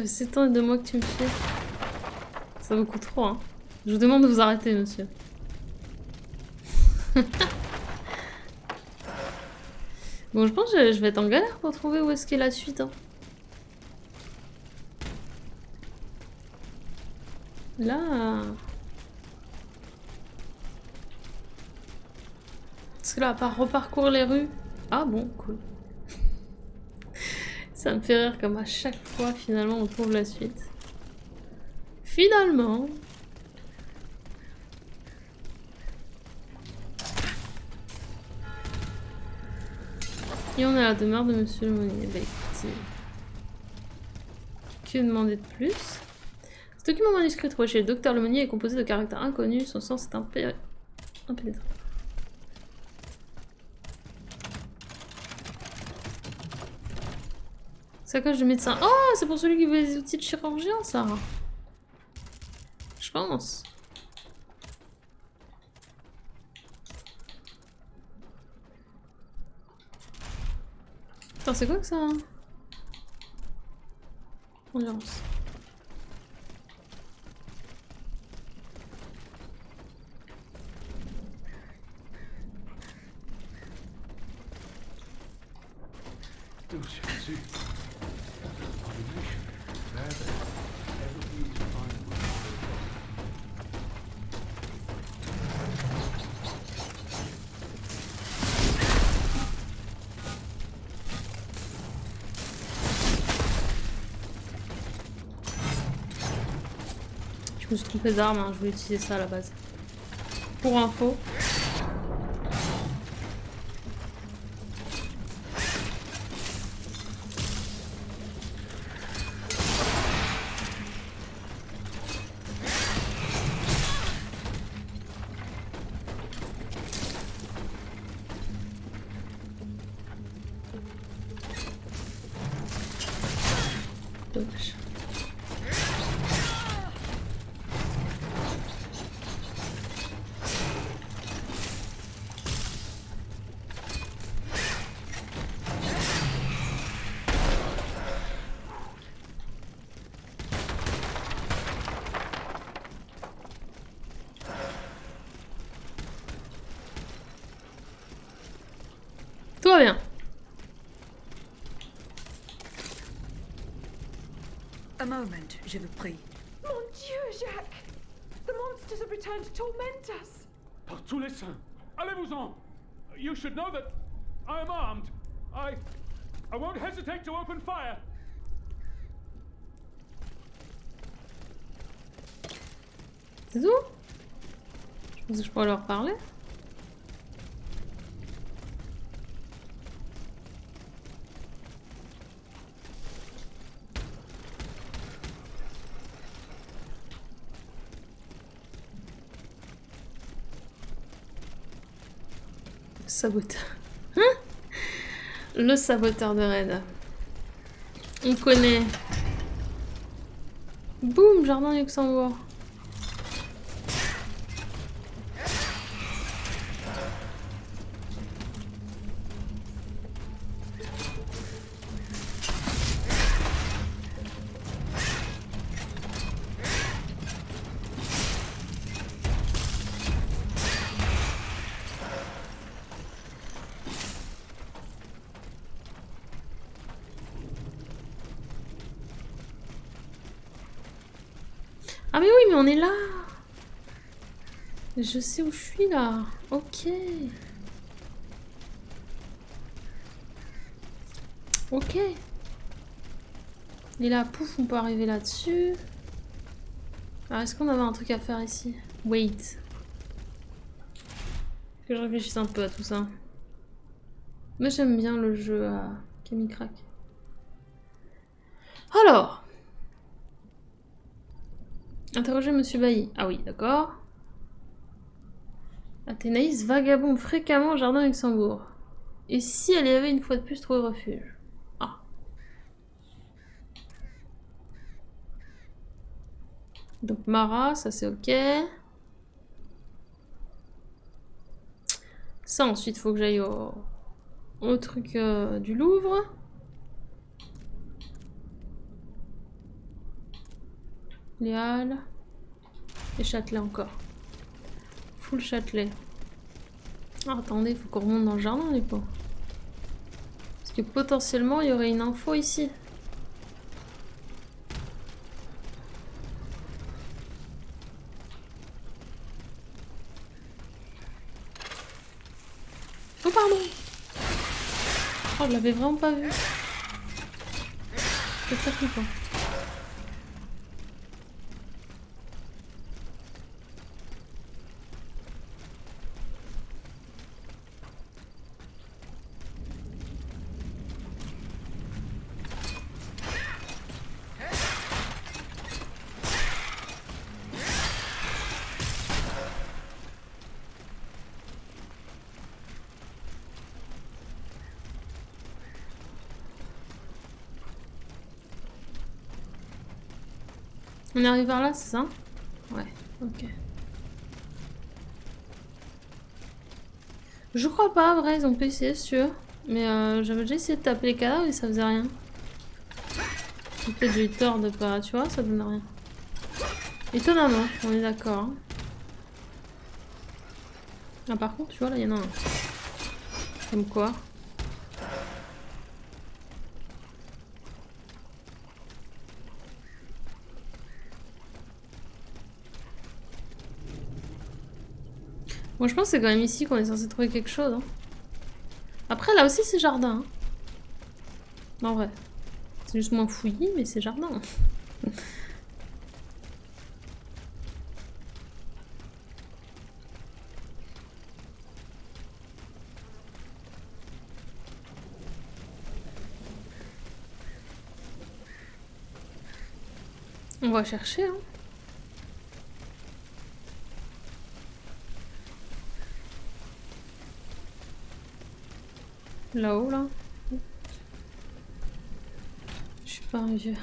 C'est tant de moi que tu me fais. Ça vous coûte trop, hein. Je vous demande de vous arrêter, monsieur. Bon, je pense que je vais être en galère pour trouver où est-ce qu'est la suite. Hein. Là... Parce que là, à part reparcourir les rues... Ah bon, cool. Ça me fait rire comme à chaque fois, finalement, on trouve la suite. Finalement... Et on est à la demeure de Monsieur le Monnier. Bah écoutez... Que demander de plus? Ce document manuscrit trouvé chez le docteur Lemonnier est composé de caractères inconnus, son sens est impénétrable. Sacoche de médecin. Oh, c'est pour celui qui veut les outils de chirurgien, ça. Je pense. Attends, c'est quoi que ça? Endurance. Je me suis trompée d'arme, hein. Je voulais utiliser ça à la base. Pour info. Dommage. Tout va bien. A moment, je vous prie. Mon Dieu, Jacques! The monsters have returned to torment us! Par tous les saints, allez-vous-en! You should know that I am armed. I won't hesitate to open fire. C'est tout? Je pense que je pourrais leur parler. Saboteur. Hein? Le saboteur de raid. On connaît. Boum, jardin Luxembourg. Ah mais oui, mais on est là. Je sais où je suis là. Ok. Ok. Il est là, pouf, on peut arriver là-dessus. Alors est-ce qu'on avait un truc à faire ici? Wait. Que je réfléchisse un peu à tout ça. Mais j'aime bien le jeu à Camille Crack. Alors. Interroger Monsieur Bailly. Ah oui, d'accord. Athénaïs vagabonde fréquemment au jardin Luxembourg. Et si elle y avait une fois de plus trouvé refuge? Ah. Donc Mara, ça c'est ok. Ça ensuite, faut que j'aille au truc du Louvre. Les Halles. Et Châtelet encore. Full Châtelet. Ah, attendez, il faut qu'on remonte dans le jardin, les pauvres. Parce que potentiellement, il y aurait une info ici. Oh, pardon! Oh, je l'avais vraiment pas vu. C'est très flippant. On arrive par là, c'est ça? Ouais, ok. Je crois pas, vrai, ils ont pu essayer, c'est sûr. Mais j'avais déjà essayé de taper les cadavres et ça faisait rien. Peut-être j'ai eu tort de pas... Tu vois, ça donne rien. Étonnamment, on est d'accord. Hein. Ah, par contre, tu vois, là, il y en a un. Comme quoi. Moi je pense que c'est quand même ici qu'on est censé trouver quelque chose. Hein. Après là aussi c'est jardin. Hein. En vrai. C'est juste moins fouillis mais c'est jardin. On va chercher hein. Là-haut, là. Je suis pas un vieux.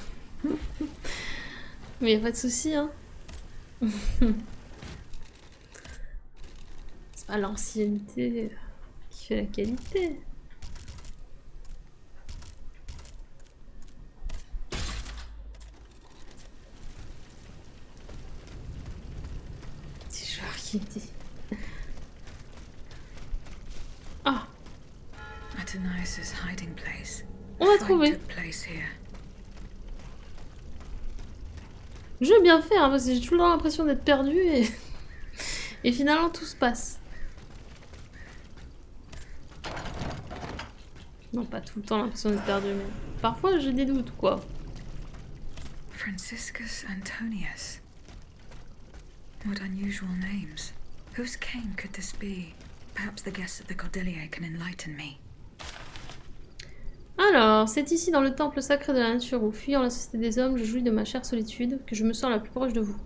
Mais y a pas de souci, hein. C'est pas l'ancienneté qui fait la qualité. Petit joueur qui dit. Ah. Athenais' hiding place. On va Fight trouver. took place here. Je vais bien faire, hein, parce que j'ai toujours l'impression d'être perdu et... et finalement tout se passe. Non, pas tout le temps l'impression d'être perdu, mais parfois j'ai des doutes, quoi. Franciscus Antonius. What unusual names. Whose king could this be? Perhaps the guests at the Cordelier can enlighten me. Alors, c'est ici dans le temple sacré de la nature où, fuyant la société des hommes, je jouis de ma chère solitude, que je me sens la plus proche de vous.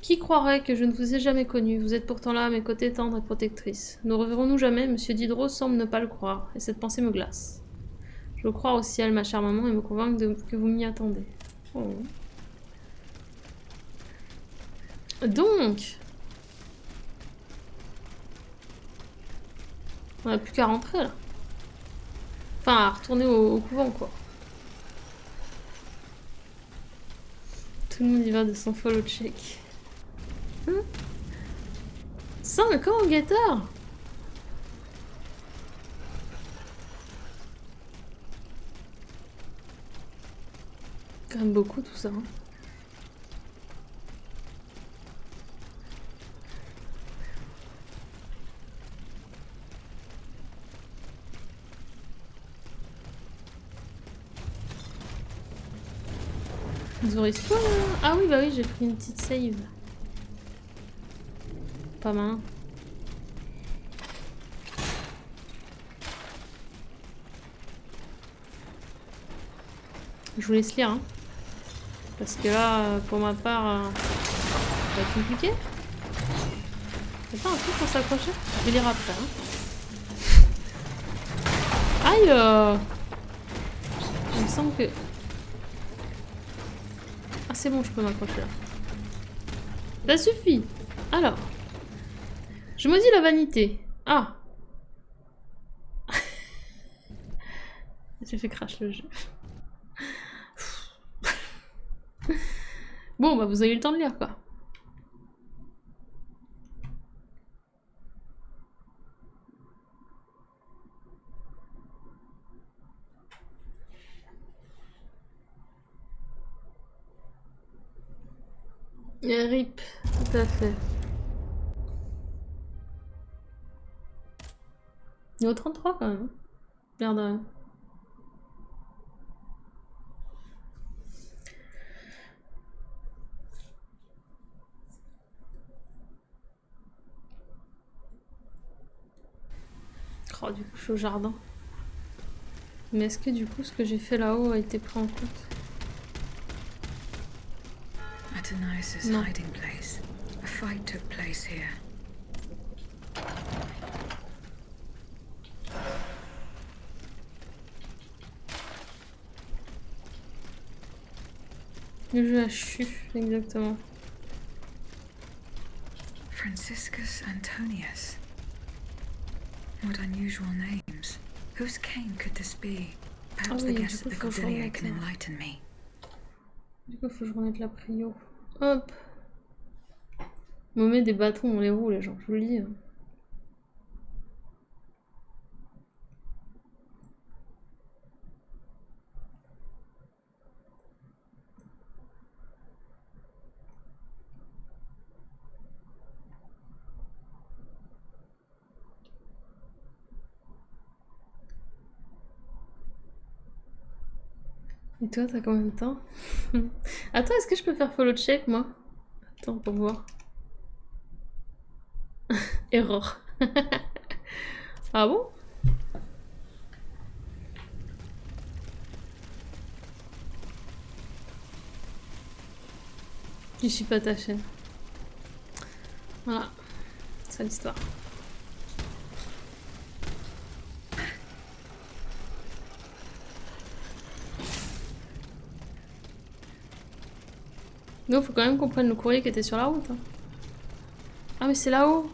Qui croirait que je ne vous ai jamais connu? Vous êtes pourtant là à mes côtés, tendre et protectrice. Nous reverrons-nous jamais? Monsieur Diderot semble ne pas le croire, et cette pensée me glace. Je crois au ciel, ma chère maman, et me convaincre que vous m'y attendez. Oh. Donc... on n'a plus qu'à rentrer, là. Enfin, à retourner au couvent, quoi. Tout le monde y va de son follow check. Hein? Ça, mais comment, guetteur? Quand même beaucoup, tout ça. Hein. Ils ont respawn, ah oui, bah oui, j'ai pris une petite save. Pas mal. Je vous laisse lire, hein. Parce que là, pour ma part, ça va être compliqué. Y'a pas un truc pour s'accrocher? Je vais lire après, hein. Aïe, il me semble que... ah, c'est bon, je peux m'accrocher là. Ça suffit. Alors. Je maudis la vanité. Ah. J'ai fait crash le jeu. Bon, bah vous avez eu le temps de lire, quoi. RIP, tout à fait. Niveau 33 quand même. L'air de rien. Oh, du coup, je suis au jardin. Mais est-ce que du coup, ce que j'ai fait là-haut a été pris en compte? Athenais' hiding place. A fight took place here. Le jeu a chu, exactement. Franciscus Antonius. What unusual names. Whose cane could this be? Perhaps the guests at the Cordelier can enlighten me. Du coup, faut que je remette la prio. Hop. On me met des bâtons dans les roues, les gens, je vous le dis. Hein. Et toi, t'as combien de temps? Attends, est-ce que je peux faire follow check, moi? Attends, pour voir. Error. Ah bon? Je suis pas ta chaîne. Voilà. C'est l'histoire. Non, faut quand même qu'on prenne le courrier qui était sur la route. Hein. Ah mais c'est là-haut.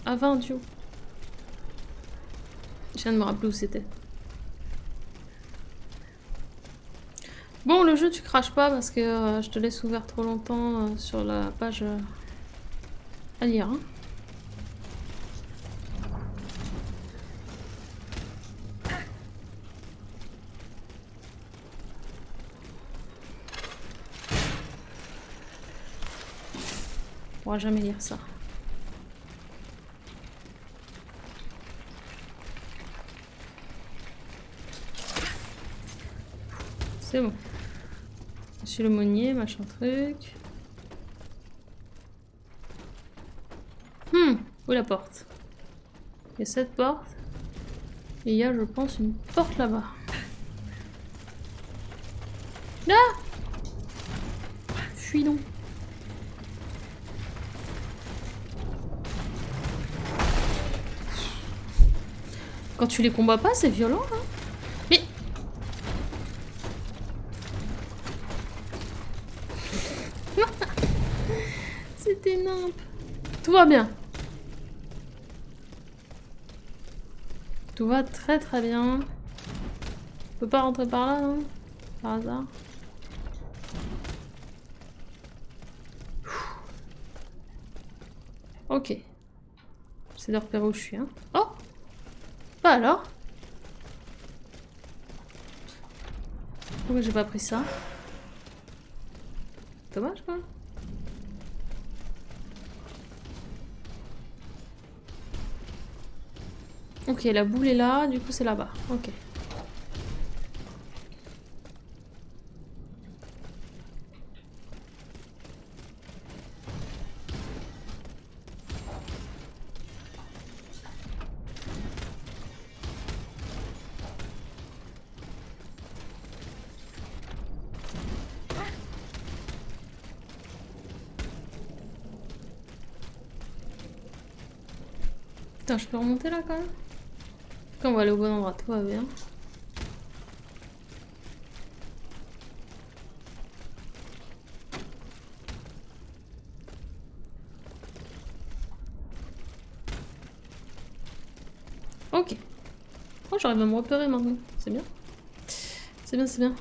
À 20 duo. Je viens de me rappeler où c'était. Bon, le jeu, tu craches pas parce que je te laisse ouvert trop longtemps sur la page à lire. Hein. On pourra jamais lire ça. C'est bon. Monsieur l'aumônier, machin truc. Où est la porte? Il y a cette porte. Et il y a, je pense, une porte là-bas. Là! Fuis donc. Quand tu les combats pas, c'est violent, hein? Mais... C'était nimp. Tout va bien. Tout va très très bien. On peut pas rentrer par là, non? Par hasard. Ok. J'essaie de repérer où je suis, hein. Oh! Bah alors? Pourquoi j'ai pas pris ça? Dommage, quoi. Ok, la boule est là, du coup c'est là-bas. Ok. Putain, je peux remonter là quand même? Quand on va aller au bon endroit, tout va bien. Ok. Oh, j'arrive à me repérer maintenant. C'est bien. C'est bien, c'est bien.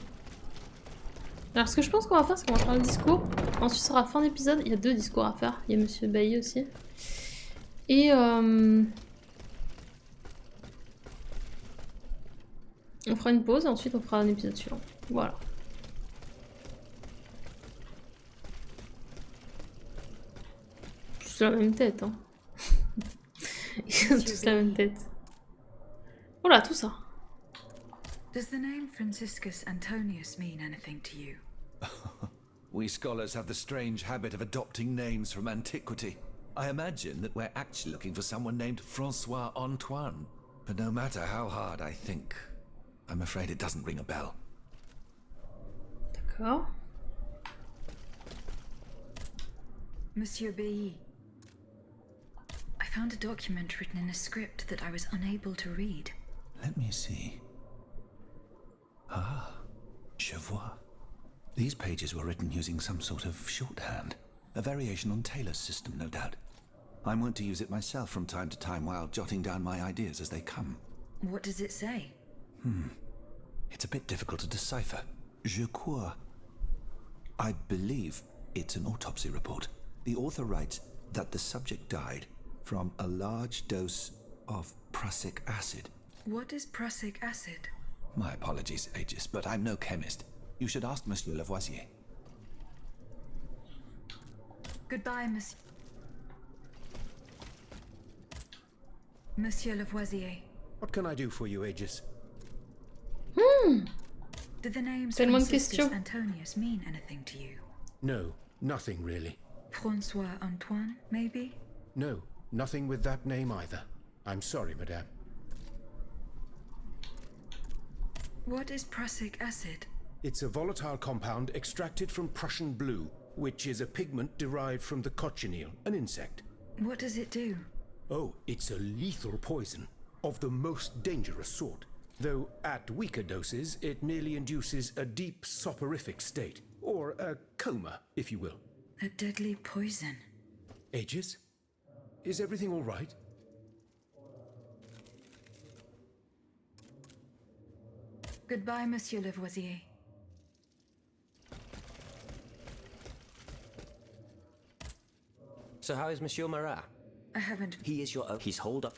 Alors, ce que je pense qu'on va faire, c'est qu'on va faire le discours. Ensuite, ce sera fin d'épisode. Il y a 2 discours à faire. Il y a Monsieur Bailly aussi. Et on fera une pause et ensuite on fera un épisode suivant. Voilà. C'est la même tête, hein. Ils ont tous la même tête. Voilà, tout ça. Does the name Franciscus Antonius mean anything to you? We scholars have the strange habit of adopting names from antiquity. I imagine that we're actually looking for someone named Francois Antoine. But no matter how hard I think, I'm afraid it doesn't ring a bell. D'accord. Monsieur Bailly, I found a document written in a script that I was unable to read. Let me see. Ah, je vois. These pages were written using some sort of shorthand. A variation on Taylor's system, no doubt. I'm wont to use it myself from time to time while jotting down my ideas as they come. What does it say? It's a bit difficult to decipher. Je crois. I believe it's an autopsy report. The author writes that the subject died from a large dose of prussic acid. What is prussic acid? My apologies, Aegis, but I'm no chemist. You should ask Monsieur Lavoisier. Goodbye, Monsieur Lavoisier. What can I do for you, Aegis? Do the names Tellement de Franciscus questions. Antonius mean anything to you? No, nothing really. Francois Antoine, maybe? No, nothing with that name either. I'm sorry, madame. What is prussic acid? It's a volatile compound extracted from Prussian blue, which is a pigment derived from the cochineal, an insect. What does it do? Oh, it's a lethal poison, of the most dangerous sort. Though at weaker doses, it merely induces a deep soporific state, or a coma, if you will. A deadly poison. Aegis? Is everything all right? Goodbye, Monsieur Lavoisier. So how is Monsieur Marat? I haven't... He is your own... He's holed up.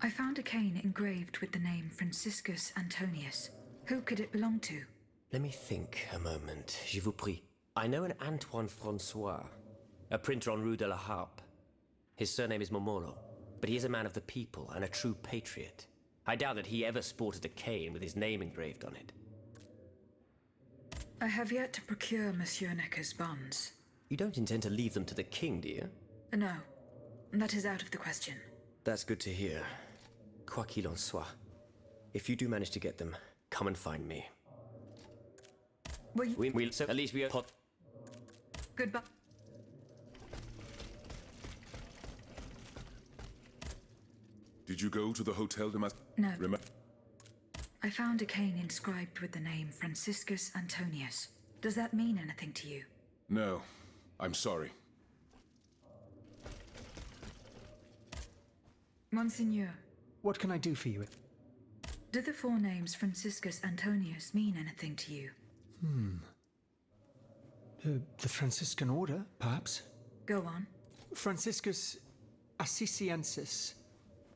I found a cane engraved with the name Franciscus Antonius. Who could it belong to? Let me think a moment. Je vous prie. I know an Antoine Francois, a printer on Rue de la Harpe. His surname is Momolo, but he is a man of the people and a true patriot. I doubt that he ever sported a cane with his name engraved on it. I have yet to procure Monsieur Necker's bonds. You don't intend to leave them to the king, do you? No, that is out of the question. That's good to hear. Quoi qu'il en soit, if you do manage to get them, come and find me. We'll so at least we are hot. Goodbye. Did you go to the Hotel de No. I found a cane inscribed with the name Franciscus Antonius. Does that mean anything to you? No, I'm sorry. Monseigneur. What can I do for you? Do the four names Franciscus Antonius mean anything to you? The Franciscan order, perhaps? Go on. Franciscus Assisiensis,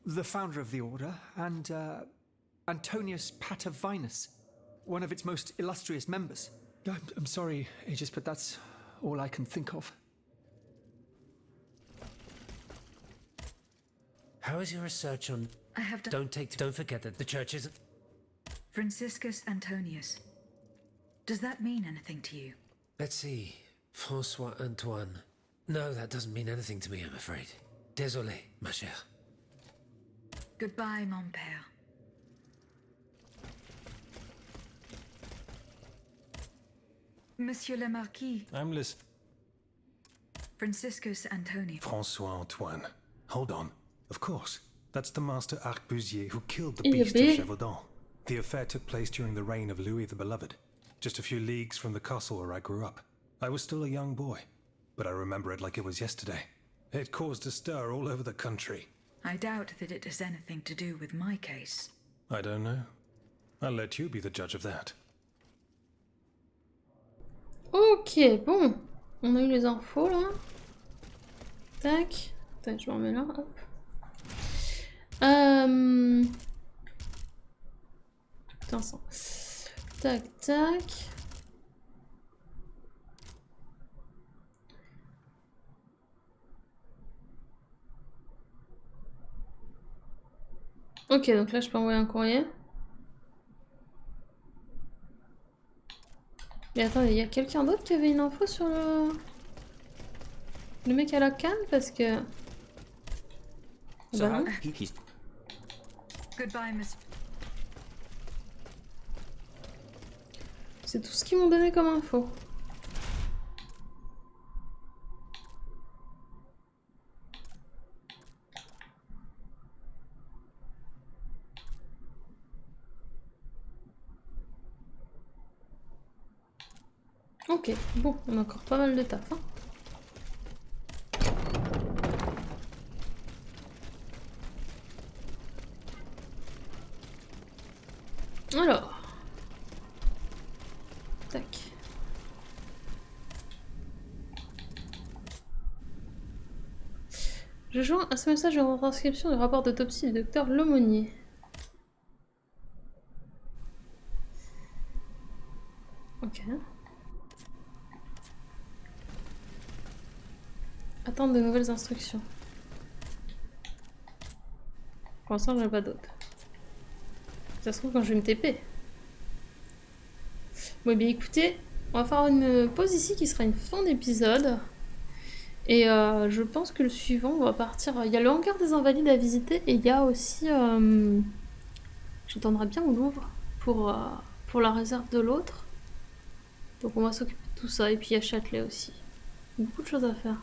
the founder of the order, and Antonius Patavinus, one of its most illustrious members. I'm sorry, Aegis, but that's all I can think of. How is your research on... I have done... Don't forget that the church isn't... Franciscus Antonius. Does that mean anything to you? Let's see. François Antoine. No, that doesn't mean anything to me, I'm afraid. Désolé, ma chère. Goodbye, mon père. Monsieur le Marquis. I'm listening. Franciscus Antonius. François Antoine. Hold on. Of course. That's the master arquebusier who killed the Yeah, beast big. of Gévaudan. The affair took place during the reign of Louis the Beloved, just a few leagues from the castle where I grew up. I was still a young boy, but I remember it like it was yesterday. It caused a stir all over the country. I doubt that it has anything to do with my case. I don't know. I'll let you be the judge of that. Ok, bon. On a eu les infos là. Tac. Tac, je me remets là. Hop. Putain, ça. Tac, tac. Ok, donc là je peux envoyer un courrier. Mais attendez, il y a quelqu'un d'autre qui avait une info sur le mec à la canne parce que... So Bah non. Goodbye, Miss. C'est tout ce qu'ils m'ont donné comme info. Ok, bon, on a encore pas mal de taf. Hein. Alors. Tac. Je joins à ce message de retranscription du rapport d'autopsie du docteur Lemonnier. Ok. Attendre de nouvelles instructions. Pour l'instant, j'en ai pas d'autres. Ça se trouve quand je vais me TP. Bon, bien écoutez, on va faire une pause ici qui sera une fin d'épisode. Et je pense que le suivant, on va partir. Il y a le hangar des Invalides à visiter et il y a aussi. J'attendrai bien au Louvre pour la réserve de l'autre. Donc on va s'occuper de tout ça. Et puis il y a Châtelet aussi. Beaucoup de choses à faire.